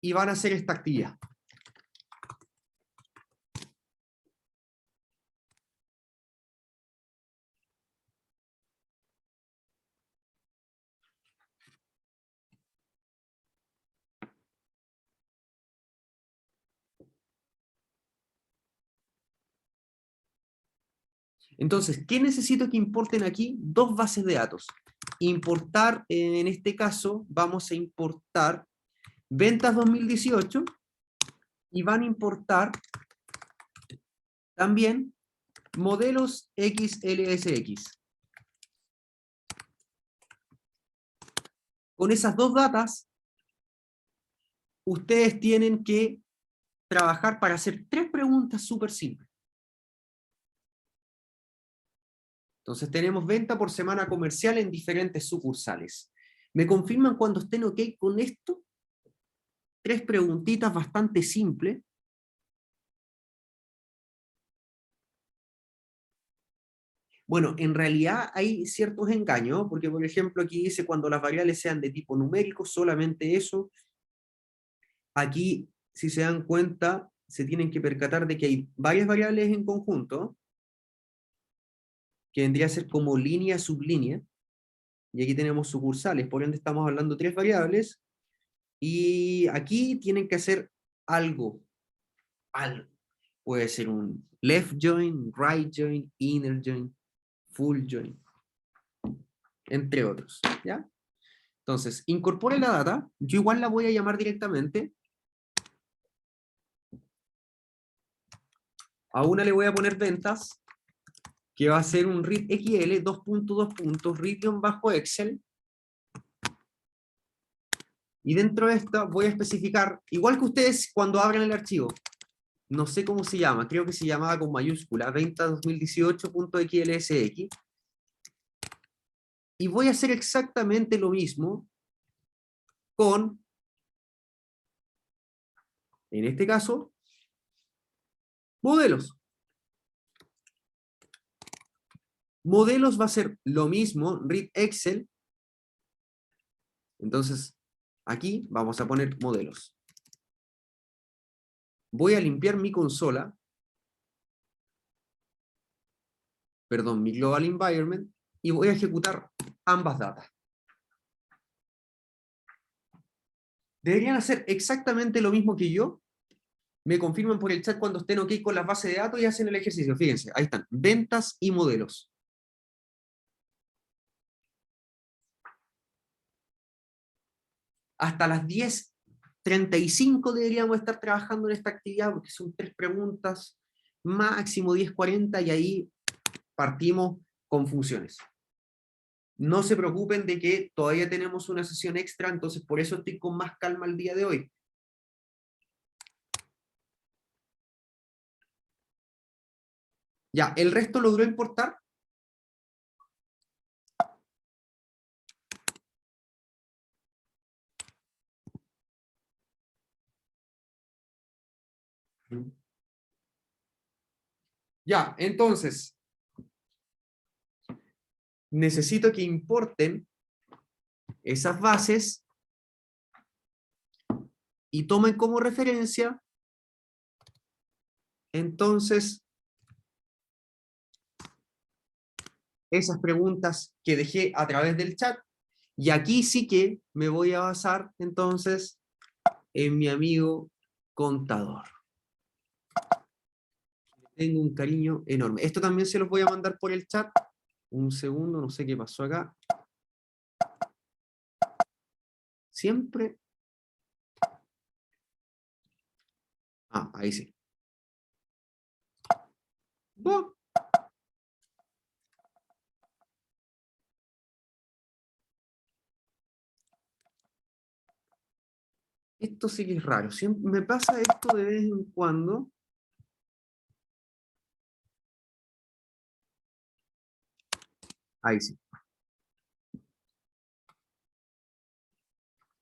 y van a hacer esta actividad. Entonces, ¿qué necesito que importen aquí? 2 bases de datos. Importar, en este caso, vamos a importar ventas 2018 y van a importar también modelos XLSX. Con esas 2 datas, ustedes tienen que trabajar para hacer 3 preguntas súper simples. Entonces tenemos venta por semana comercial en diferentes sucursales. ¿Me confirman cuando estén ok con esto? 3 preguntitas bastante simples. Bueno, en realidad hay ciertos engaños, porque por ejemplo aquí dice cuando las variables sean de tipo numérico, solamente eso. Aquí, si se dan cuenta, se tienen que percatar de que hay varias variables en conjunto, que vendría a ser como línea, sublínea, y aquí tenemos sucursales, por ende estamos hablando de 3 variables, y aquí tienen que hacer algo. Puede ser un left join, right join, inner join, full join, entre otros, ¿ya? Entonces, incorpore la data, yo igual la voy a llamar directamente. A una le voy a poner ventas, que va a ser un read XL, read-excel. Y dentro de esta voy a especificar, igual que ustedes cuando abran el archivo, no sé cómo se llama, creo que se llamaba con mayúscula, venta2018.xlsx. Y voy a hacer exactamente lo mismo con, en este caso, modelos. Modelos va a ser lo mismo, read Excel. Entonces, aquí vamos a poner modelos. Voy a limpiar mi consola, perdón, mi global environment, y voy a ejecutar ambas datas. Deberían hacer exactamente lo mismo que yo. Me confirman por el chat cuando estén ok con las bases de datos y hacen el ejercicio. Fíjense, ahí están, ventas y modelos. Hasta las 10:30 10:35 deberíamos estar trabajando en esta actividad, porque son 3 preguntas, máximo 10:40, y ahí partimos con funciones. No se preocupen de que todavía tenemos una sesión extra, entonces por eso estoy con más calma el día de hoy. Ya, ¿el resto logró importar? Ya, entonces, necesito que importen esas bases y tomen como referencia, entonces, esas preguntas que dejé a través del chat. Y aquí sí que me voy a basar, entonces, en mi amigo contador. Tengo un cariño enorme. Esto también se los voy a mandar por el chat. Un segundo, no sé qué pasó acá. Siempre. Ah, ahí sí. ¡Oh! Esto sí que es raro. Siempre me pasa esto de vez en cuando. Ahí sí.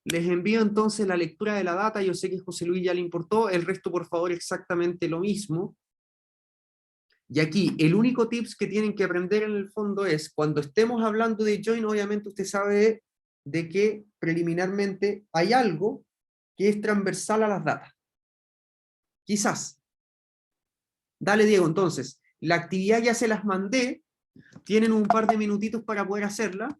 Les envío entonces la lectura de la data. Yo sé que José Luis ya le importó. El resto, por favor, exactamente lo mismo. Y aquí, el único tips que tienen que aprender en el fondo es, cuando estemos hablando de join, obviamente usted sabe de que preliminarmente hay algo que es transversal a las datas. Quizás. Dale, Diego, entonces, la actividad ya se las mandé. Tienen un par de minutitos para poder hacerla.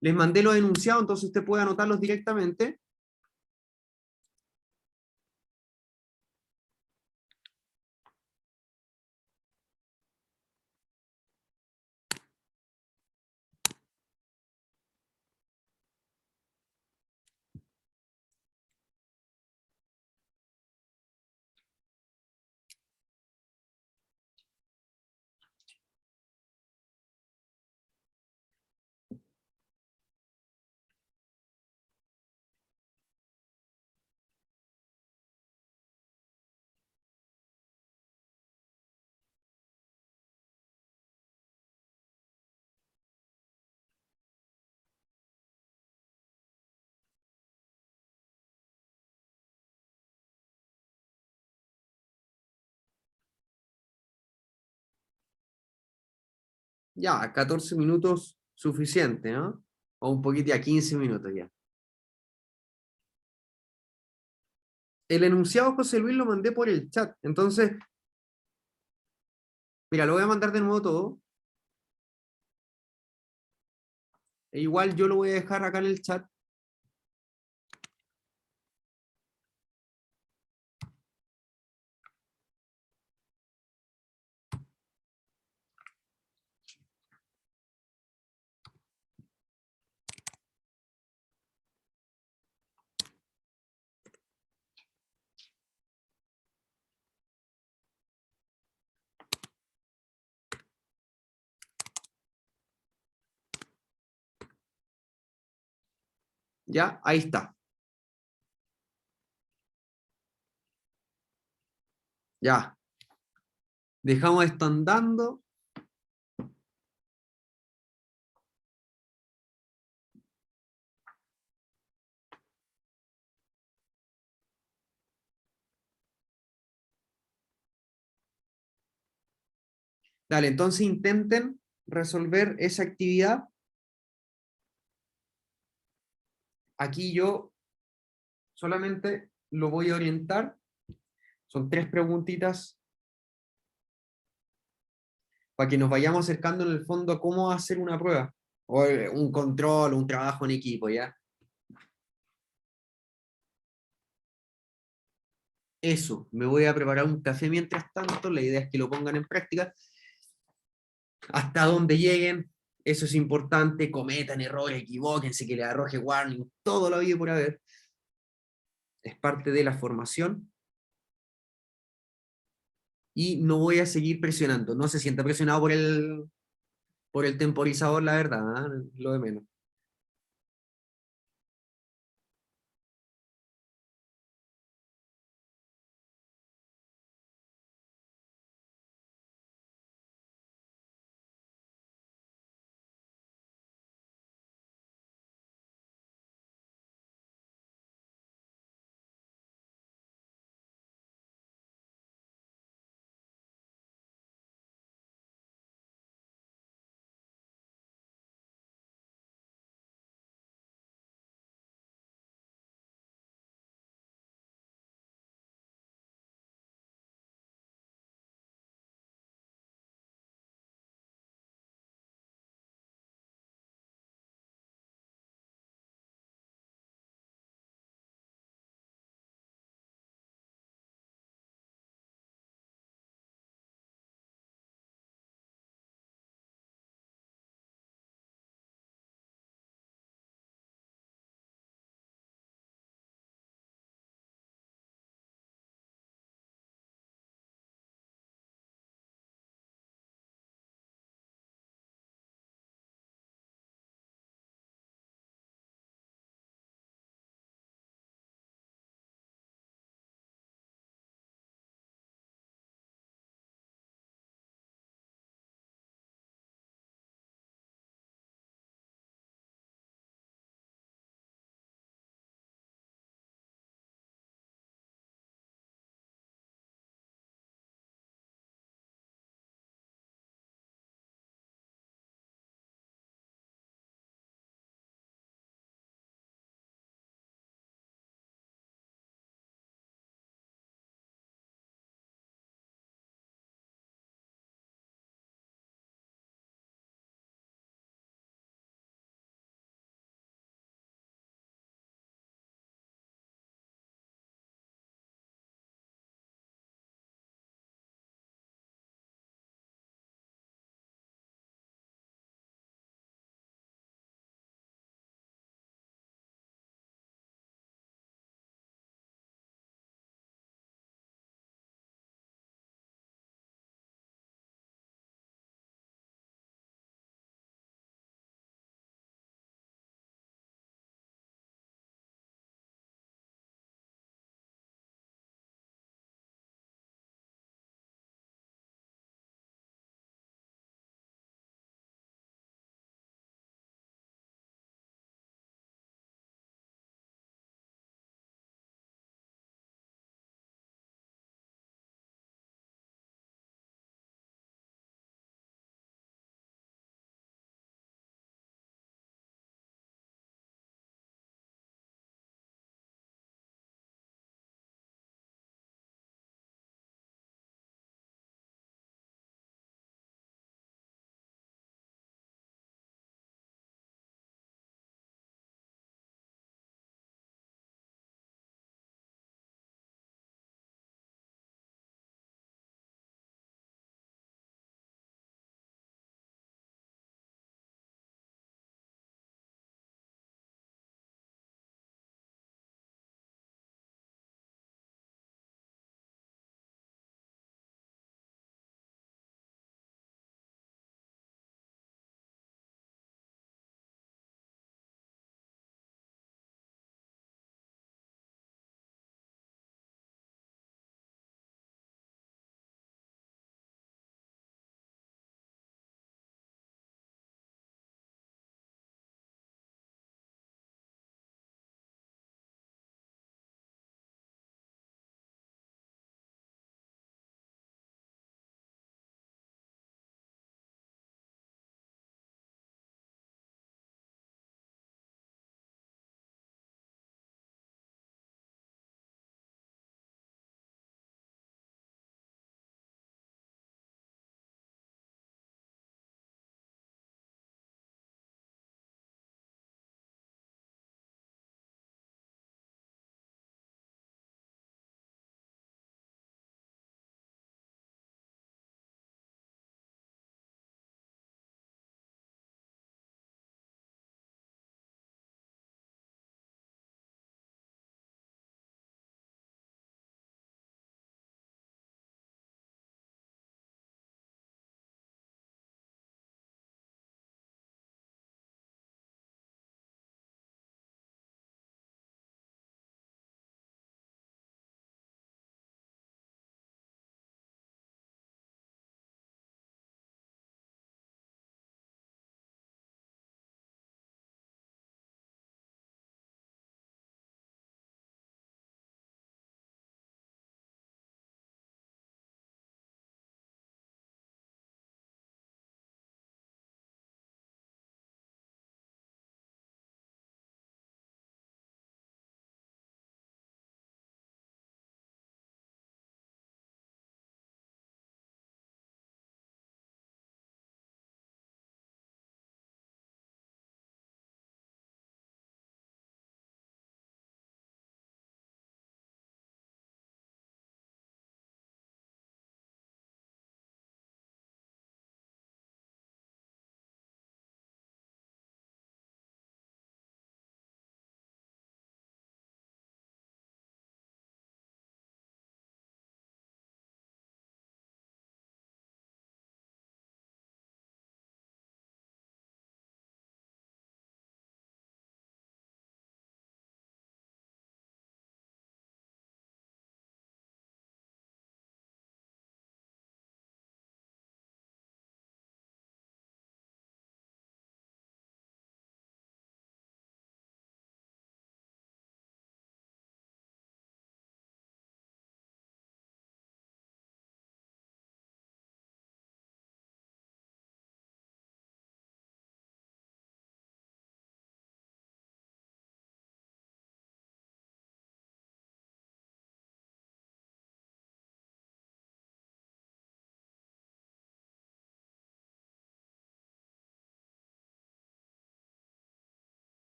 Les mandé los enunciados, entonces usted puede anotarlos directamente. Ya, 14 minutos suficiente, ¿no? O un poquito, ya 15 minutos ya. El enunciado, José Luis, lo mandé por el chat. Entonces, mira, lo voy a mandar de nuevo todo. E igual yo lo voy a dejar acá en el chat. Ya, ahí está. Ya. Dejamos esto andando. Dale, entonces intenten resolver esa actividad. Aquí yo solamente lo voy a orientar. Son 3 preguntitas para que nos vayamos acercando en el fondo a cómo hacer una prueba. O un control, un trabajo en equipo, ¿ya? Eso, me voy a preparar un café mientras tanto. La idea es que lo pongan en práctica. Hasta donde lleguen, Eso es importante, cometan errores, equivóquense, que les arroje warning, todo lo habido por haber. Es parte de la formación. Y no voy a seguir presionando. No se sienta presionado por el temporizador, la verdad, ¿ah? Lo de menos.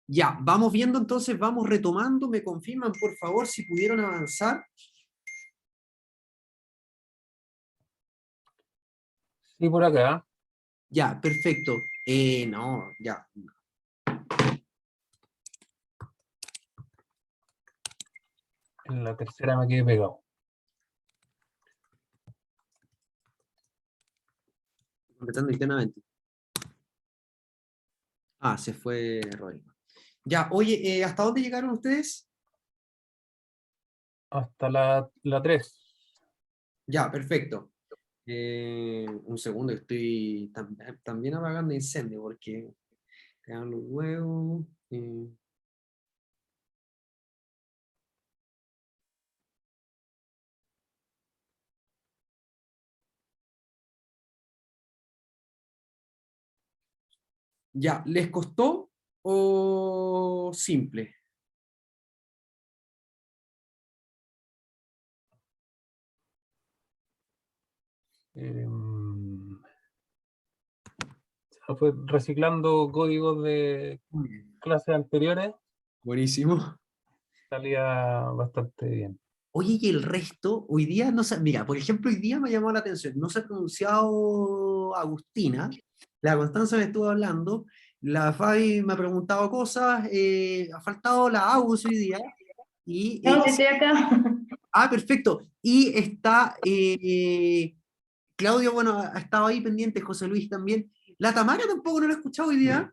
Ya, vamos viendo entonces, vamos retomando. Me confirman, por favor, si pudieron avanzar. Sí, por acá. Ya, perfecto. No, ya. En la tercera me quedé pegado. Completando internamente. Ah, se fue Roy. Ya, oye, ¿hasta dónde llegaron ustedes? Hasta la 3. Ya, perfecto. Un segundo, estoy también apagando incendio porque quedan los huevos. Ya, ¿les costó o simple? Fue reciclando códigos de Muy bien. clases anteriores, Buenísimo. salía bastante bien. Oye, y el resto, hoy día no sé, mira, por ejemplo, hoy día me llamó la atención, no se ha pronunciado Agustina, la Constanza me estuvo hablando, la Fabi me ha preguntado cosas, ha faltado la Agus hoy día, y, No, sí estoy acá. perfecto, y está Claudio, bueno, ha estado ahí pendiente, José Luis también, la Tamara tampoco no la he escuchado hoy día,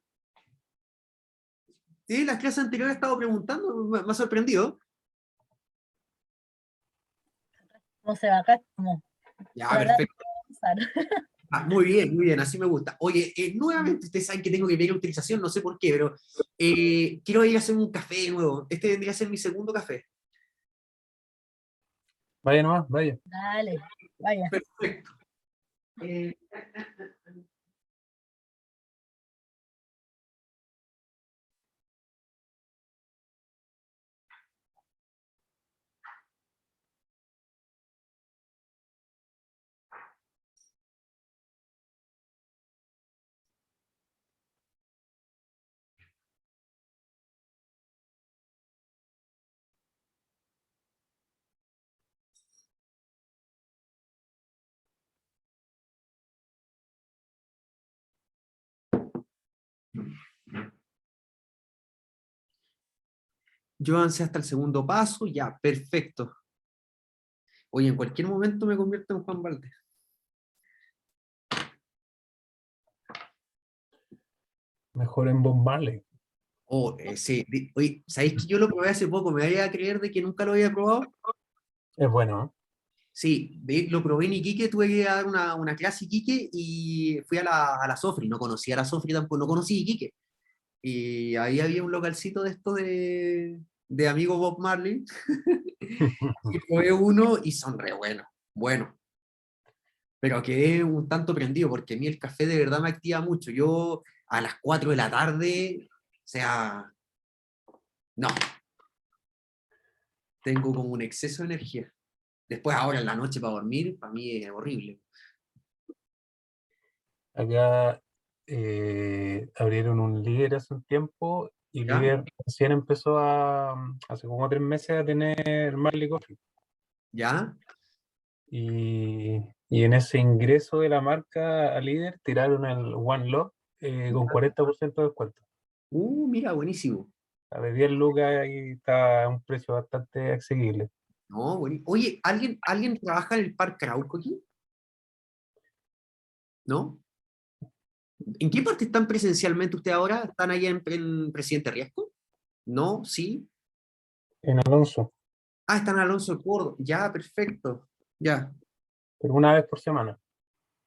sí, las clases anteriores he estado preguntando, me ha sorprendido. No sé, acá como Ya, tratando de perfecto. avanzar. Muy bien, así me gusta. Oye, nuevamente ustedes saben que tengo que pedir autorización, no sé por qué, pero quiero ir a hacer un café de nuevo. Este vendría a ser mi segundo café. Vaya nomás, vaya. Dale, vaya. Perfecto. Eh, yo avancé hasta el segundo paso, ya, perfecto. Oye, en cualquier momento me convierto en Juan Valdés. Mejor en Bob Marley. Oh, sí. Oye, ¿sabéis que yo lo probé hace poco? ¿Me vaya a creer de que nunca lo había probado? Es bueno, ¿eh? Sí, lo probé en Iquique, tuve que dar una clase Iquique y fui a la Sofri, no conocía a la Sofri tampoco, no conocí Iquique. Y ahí había un localcito de esto de amigo Bob Marley, y probé uno y son re buenos, bueno, pero quedé un tanto prendido porque a mí el café de verdad me activa mucho. Yo a las 4 de la tarde, o sea, no, tengo como un exceso de energía. Después ahora en la noche para dormir, para mí es horrible. Acá abrieron un líder hace un tiempo y ¿Ya? líder recién empezó hace como 3 meses a tener Marley Coffee. ¿Ya? Y en ese ingreso de la marca a líder tiraron el One Love con 40% de descuento. Mira, buenísimo. De 10 lucas y está a un precio bastante asequible. No, oye, ¿alguien trabaja en el Parque Arauco aquí? ¿No? ¿En qué parte están presencialmente ustedes ahora? ¿Están allá en Presidente Riesco? ¿No? ¿Sí? En Alonso, Están en Alonso de Córdoba. Ya, perfecto. Ya, pero una vez por semana.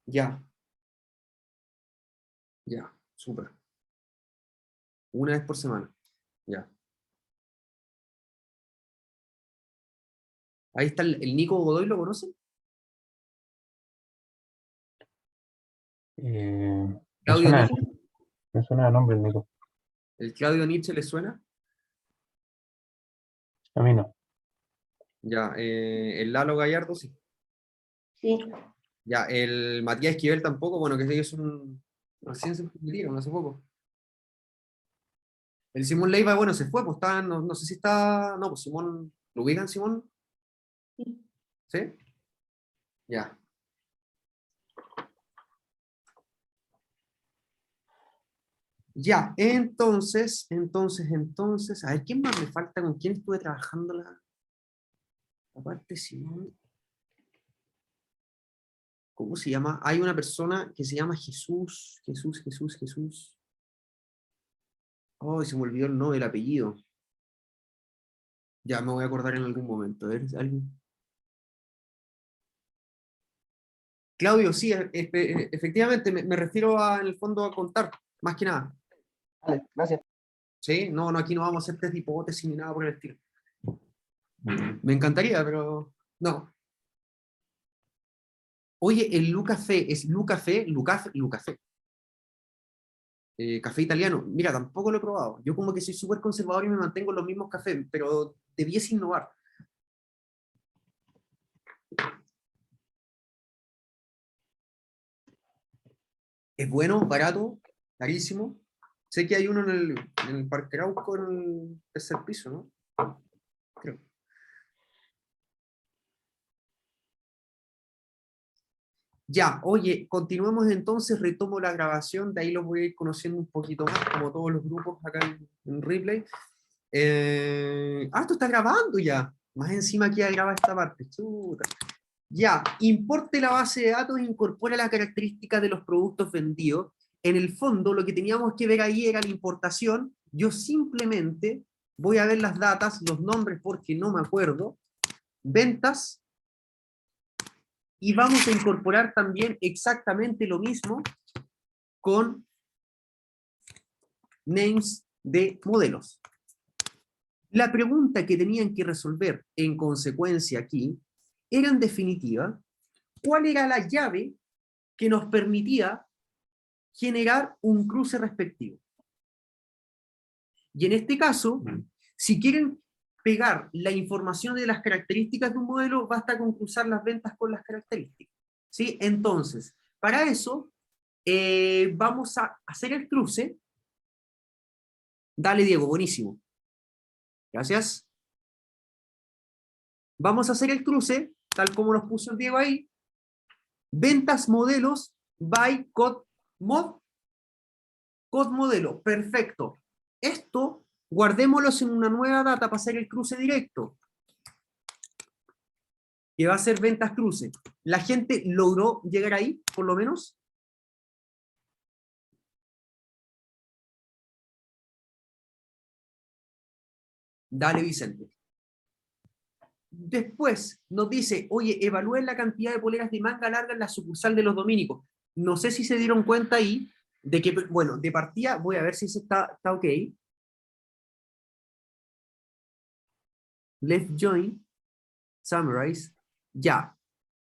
ya, ya, súper. Una vez por semana. Ya. Ahí está el Nico Godoy, ¿lo conocen? Me Claudio suena, Nietzsche. me suena el nombre, Nico. ¿El Claudio Nietzsche le suena? A mí no. Ya, el Lalo Gallardo, sí. Sí. Ya, el Matías Esquivel tampoco, bueno, que ellos son... Recién se metieron hace poco. El Simón Leiva, bueno, se fue, pues está, no sé si está, no, pues Simón, ¿lo ubican, Simón? ¿Sí? Ya. Ya, entonces, a ver, ¿quién más me falta? ¿Con quién estuve trabajando la parte Simón? ¿Cómo se llama? Hay una persona que se llama Jesús. Oh, se me olvidó el nombre, el apellido. Ya, me voy a acordar en algún momento. A ver, ¿alguien? Claudio, sí, efectivamente, me refiero en el fondo a contar, más que nada. Vale, gracias. ¿Sí? No, aquí no vamos a hacer test de hipótesis ni nada por el estilo. Me encantaría, pero no. Oye, el Lucafé, ¿es Lucafé? Lucafé. Café italiano. Mira, tampoco lo he probado. Yo como que soy súper conservador y me mantengo en los mismos cafés, pero debiese innovar. Es bueno, barato, carísimo. Sé que hay uno en el Parque Arauco, en el tercer piso, ¿no? Creo. Ya, oye, continuemos entonces, retomo la grabación, de ahí los voy a ir conociendo un poquito más, como todos los grupos acá en Replay. Esto está grabando ya. Más encima que ya graba esta parte. Chuta. Ya, importe la base de datos e incorpora la característica de los productos vendidos. En el fondo, lo que teníamos que ver ahí era la importación. Yo simplemente voy a ver las datas, los nombres porque no me acuerdo. Ventas. Y vamos a incorporar también exactamente lo mismo con names de modelos. La pregunta que tenían que resolver en consecuencia aquí era en definitiva, ¿cuál era la llave que nos permitía generar un cruce respectivo? Y en este caso, si quieren pegar la información de las características de un modelo, basta con cruzar las ventas con las características. ¿Sí? Entonces, para eso, vamos a hacer el cruce. Dale, Diego, buenísimo. Gracias. Vamos a hacer el cruce, tal como nos puso el Diego ahí. Ventas modelos by code mod. Code modelo, perfecto. Esto, guardémoslos en una nueva data para hacer el cruce directo. Que va a ser ventas cruce. ¿La gente logró llegar ahí, por lo menos? Dale, Vicente. Después nos dice, oye, evalúen la cantidad de poleras de manga larga en la sucursal de los dominicos. No sé si se dieron cuenta ahí de que, bueno, de partida, voy a ver si está ok. Left join, summarize, ya,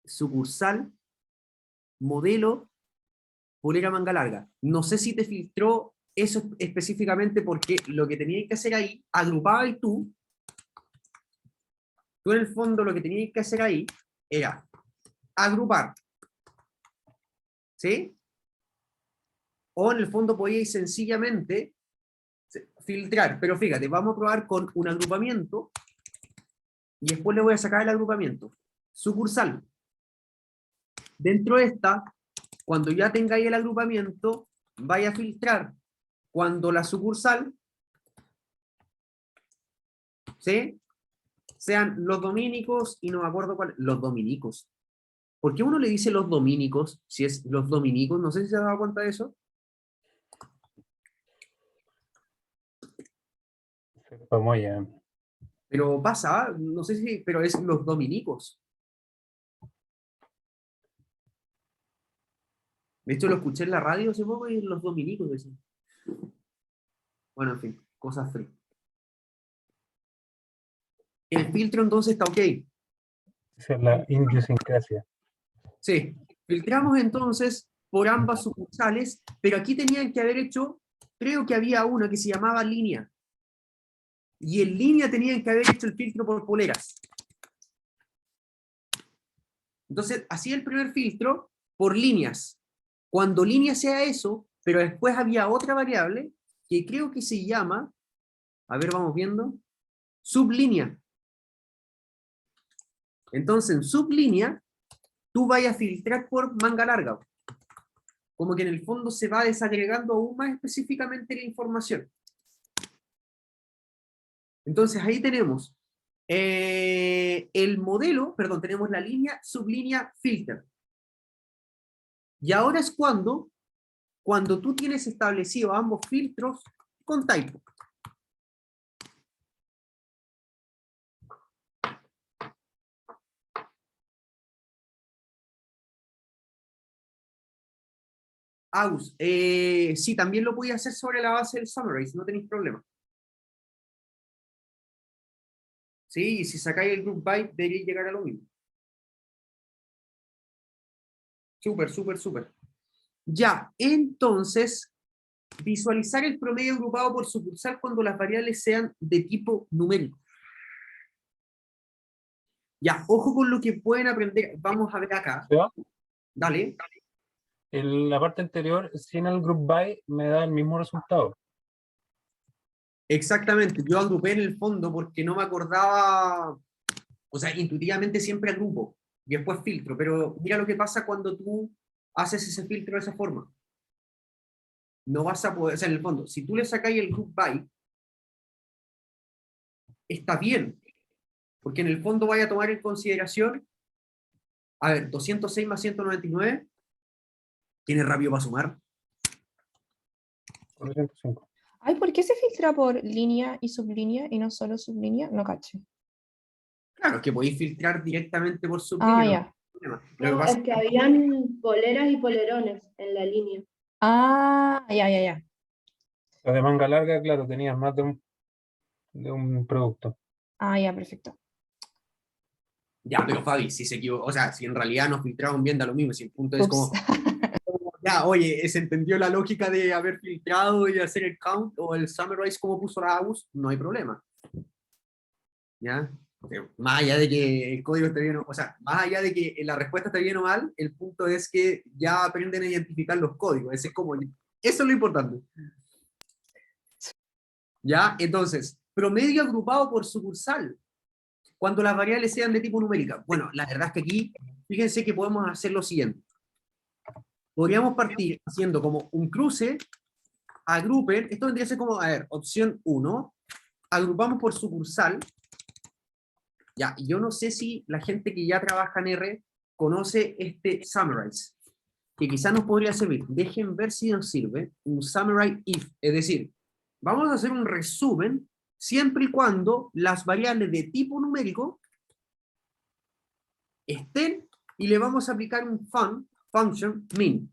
sucursal, modelo, polera manga larga. No sé si te filtró eso específicamente porque lo que tenías que hacer ahí, agrupaba y tú en el fondo lo que tenías que hacer ahí era agrupar, ¿sí? O en el fondo podíais sencillamente filtrar, pero fíjate, vamos a probar con un agrupamiento y después le voy a sacar el agrupamiento. Sucursal. Dentro de esta, cuando ya tengáis el agrupamiento, vaya a filtrar cuando la sucursal, ¿sí? Sean los dominicos y no me acuerdo cuál, los dominicos. ¿Por qué uno le dice los dominicos si es los dominicos? No sé si se ha dado cuenta de eso. Pamoya. Pero pasa, no sé si, pero es los dominicos. De hecho, lo escuché en la radio hace poco y los dominicos decían. Bueno, en fin, cosas free. El filtro entonces está ok. Esa es la idiosincrasia. Sí, filtramos entonces por ambas sucursales, pero aquí tenían que haber hecho, creo que había una que se llamaba línea. Y en línea tenían que haber hecho el filtro por poleras. Entonces, hacía el primer filtro por líneas. Cuando línea sea eso, pero después había otra variable que creo que se llama A ver, vamos viendo. Sublínea. Entonces, en sublínea, tú vayas a filtrar por manga larga. Como que en el fondo se va desagregando aún más específicamente la información. Entonces, ahí tenemos el modelo, perdón, tenemos la línea, sublínea, filter. Y ahora es cuando tú tienes establecido ambos filtros con typo. Aus, sí, también lo podía hacer sobre la base del summarize, no tenéis problema. Sí, y si sacáis el group by, deberíais llegar a lo mismo. Súper, súper, súper. Ya, entonces, visualizar el promedio agrupado por sucursal cuando las variables sean de tipo numérico. Ya, ojo con lo que pueden aprender. Vamos a ver acá. ¿Seba? Dale. En la parte anterior, sin el group by, me da el mismo resultado. Exactamente. Yo agrupé en el fondo porque no me acordaba. O sea, intuitivamente siempre agrupo y después filtro. Pero mira lo que pasa cuando tú haces ese filtro de esa forma. No vas a poder, o sea, en el fondo, si tú le sacáis el group by, está bien, porque en el fondo vaya a tomar en consideración, a ver, 206 más 199, ¿tiene rápido para sumar? 405. Ay, ¿por qué se filtra por línea y sublínea y no solo sublínea? No cacho. Claro, es que podéis filtrar directamente por Ah, sublínea. ya. No hay problema. Lo que No, pasa es que habían poleras y polerones en la línea. Ah, ya, ya, ya. La de manga larga, claro, tenía más de un producto. Ah, ya, perfecto. ya, pero Fabi, si se equivocó, o sea, si en realidad nos filtraron bien, da lo mismo, si el punto es Ups. como, ya, oye, se entendió la lógica de haber filtrado y hacer el count o el summarize como puso la AUS, no hay problema. ¿Ya? Más allá de que el código esté bien, o sea, más allá de que la respuesta esté bien o mal, el punto es que ya aprenden a identificar los códigos. Ese es como, eso es lo importante. ¿Ya? Entonces, promedio agrupado por sucursal, cuando las variables sean de tipo numérica. Bueno, la verdad es que aquí, fíjense que podemos hacer lo siguiente. Podríamos partir haciendo como un cruce, agrupen, esto vendría a ser como, a ver, opción 1, agrupamos por sucursal. Ya, yo no sé si la gente que ya trabaja en R conoce este summarize, que quizás nos podría servir. Dejen ver si nos sirve un summarize if, es decir, vamos a hacer un resumen siempre y cuando las variables de tipo numérico estén y le vamos a aplicar un function min.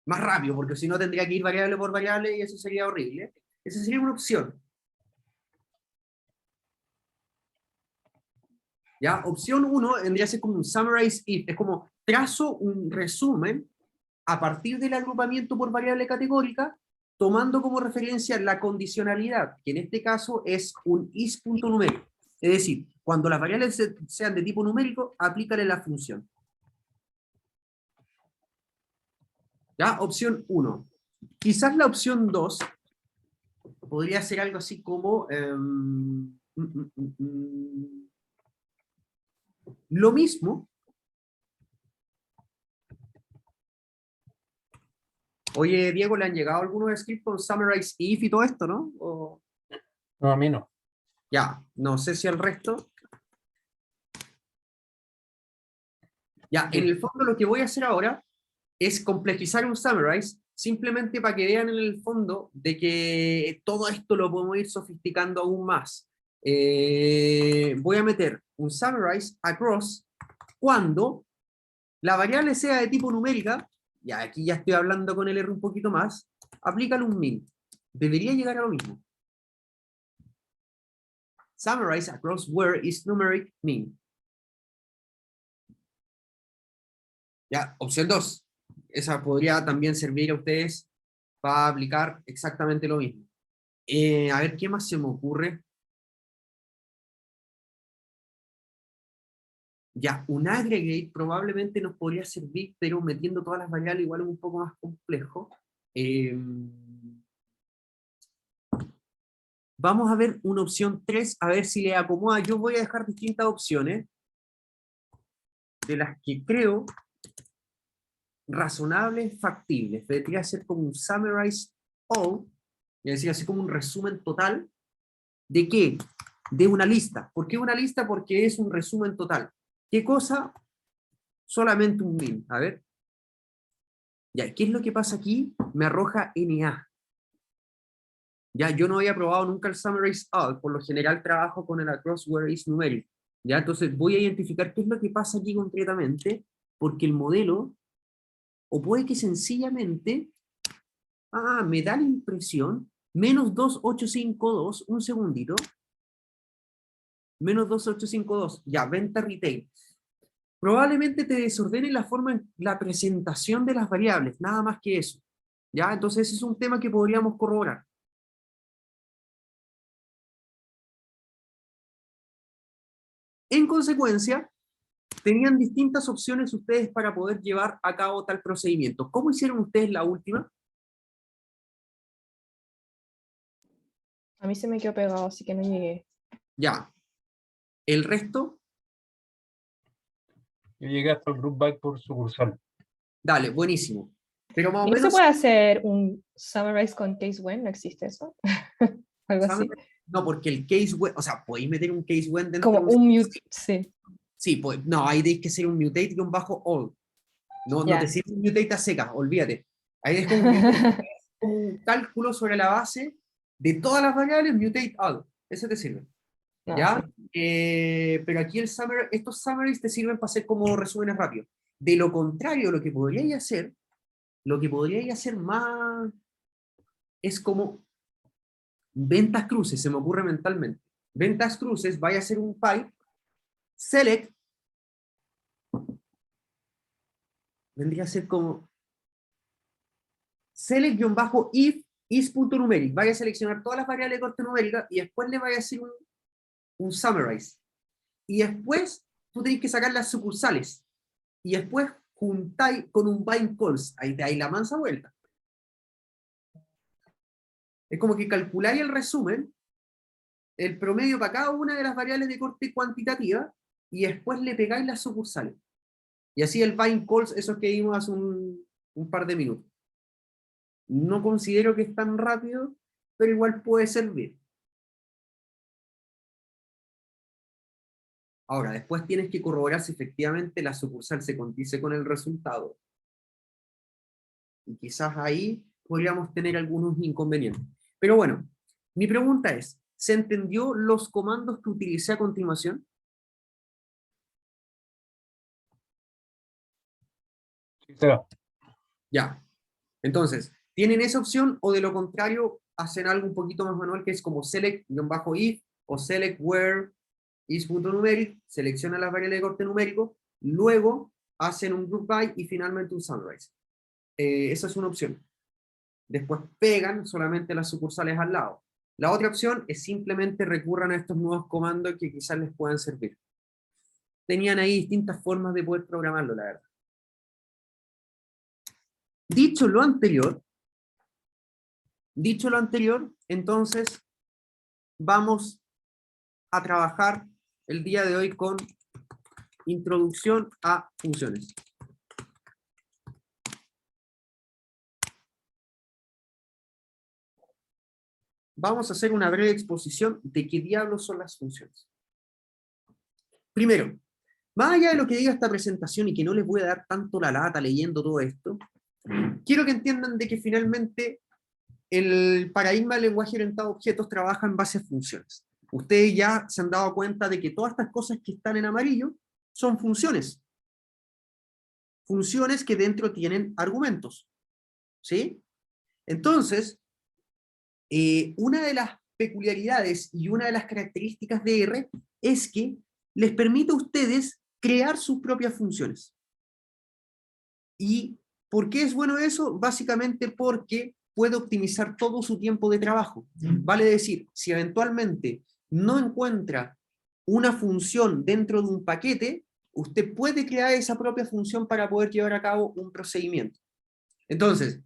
Más rápido, porque si no tendría que ir variable por variable y eso sería horrible. Esa sería una opción. ¿Ya? Opción 1 vendría a ser como un summarize if, es como trazo un resumen a partir del agrupamiento por variable categórica, tomando como referencia la condicionalidad, que en este caso es un is.numeric. Es decir, cuando las variables sean de tipo numérico, aplícale la función. ¿Ya? Opción 1. Quizás la opción 2 podría ser algo así como lo mismo. Oye, Diego, ¿le han llegado algunos scripts con summarize if y todo esto, no? O... No, a mí no. Ya, no sé si al resto. Ya, en el fondo lo que voy a hacer ahora es complejizar un summarize, simplemente para que vean en el fondo de que todo esto lo podemos ir sofisticando aún más. Voy a meter un summarize across cuando la variable sea de tipo numérica, ya aquí ya estoy hablando con el R un poquito más, aplícale un min. Debería llegar a lo mismo. Summarize across where is numeric min. Ya, opción 2. Esa podría también servir a ustedes para aplicar exactamente lo mismo. A ver, ¿qué más se me ocurre? Ya, un aggregate probablemente nos podría servir, pero metiendo todas las variables igual es un poco más complejo. Vamos a ver una opción 3, a ver si le acomoda. Yo voy a dejar distintas opciones, de las que creo razonables, factibles. Debería ser como un summarize all, es decir, así como un resumen total. ¿De qué? De una lista. ¿Por qué una lista? Porque es un resumen total. ¿Qué cosa? Solamente un min. A ver. Ya, ¿qué es lo que pasa aquí? Me arroja NA. Ya, yo no había probado nunca el summarize all. Por lo general trabajo con el across where is numeric. Ya, entonces voy a identificar qué es lo que pasa aquí concretamente, porque el modelo, o puede que sencillamente, me da la impresión, menos 2852, un segundito, menos 2852, ya, venta retail. Probablemente te desordene la forma, la presentación de las variables, nada más que eso. Ya, entonces ese es un tema que podríamos corroborar. En consecuencia, tenían distintas opciones ustedes para poder llevar a cabo tal procedimiento. ¿Cómo hicieron ustedes la última? A mí se me quedó pegado, así que no llegué. Ya. ¿El resto? Yo llegué hasta el group by por sucursal. Dale, buenísimo. Pero más o ¿Y no se menos... puede hacer un summarize con case when? ¿No existe eso? Algo así. No, porque el case when, o sea, podéis meter un case when dentro Como de un mute, sí. Sí, pues, no, ahí tenéis que ser un mutate con bajo all. No, no Ya. te sirve un mutate a secas, olvídate. Ahí es como un, mutate, un cálculo sobre la base de todas las variables, mutate all. Eso te sirve. No, ¿Ya? sí. Pero aquí estos summaries te sirven para hacer como resúmenes rápidos. De lo contrario, lo que podríais hacer más es como ventas cruces, se me ocurre mentalmente. Ventas cruces, vaya a ser un pipe, select, vendría a ser como select-if is.numeric. Vaya a seleccionar todas las variables de corte numérica y después le vaya a hacer un summarize. Y después tú tenés que sacar las sucursales. Y después juntáis con un bind calls. Ahí te dais la mansa vuelta. Es como que calculáis el resumen, el promedio para cada una de las variables de corte cuantitativa, y después le pegáis las sucursales. Y así el bind calls, esos que vimos hace un par de minutos. No considero que es tan rápido, pero igual puede servir. Ahora, después tienes que corroborar si efectivamente la sucursal se condice con el resultado. Y quizás ahí podríamos tener algunos inconvenientes. Pero bueno, mi pregunta es, ¿se entendió los comandos que utilicé a continuación? Sí, será. Ya. Entonces, ¿tienen esa opción o de lo contrario hacen algo un poquito más manual que es como select-if o select where is.numeric, seleccionan las variables de corte numérico, luego hacen un group by y finalmente un summarize. Esa es una opción. Después pegan solamente las sucursales al lado. La otra opción es simplemente recurran a estos nuevos comandos que quizás les puedan servir. Tenían ahí distintas formas de poder programarlo, la verdad. Dicho lo anterior, entonces vamos a trabajar el día de hoy con introducción a funciones. Vamos a hacer una breve exposición de qué diablos son las funciones. Primero, más allá de lo que diga esta presentación y que no les voy a dar tanto la lata leyendo todo esto, quiero que entiendan de que finalmente el paradigma del lenguaje orientado a objetos trabaja en base a funciones. Ustedes ya se han dado cuenta de que todas estas cosas que están en amarillo son funciones. Funciones que dentro tienen argumentos. ¿Sí? Entonces, una de las peculiaridades y una de las características de R es que les permite a ustedes crear sus propias funciones. ¿Y por qué es bueno eso? Básicamente porque puede optimizar todo su tiempo de trabajo. Vale decir, si eventualmente no encuentra una función dentro de un paquete, usted puede crear esa propia función para poder llevar a cabo un procedimiento. Entonces,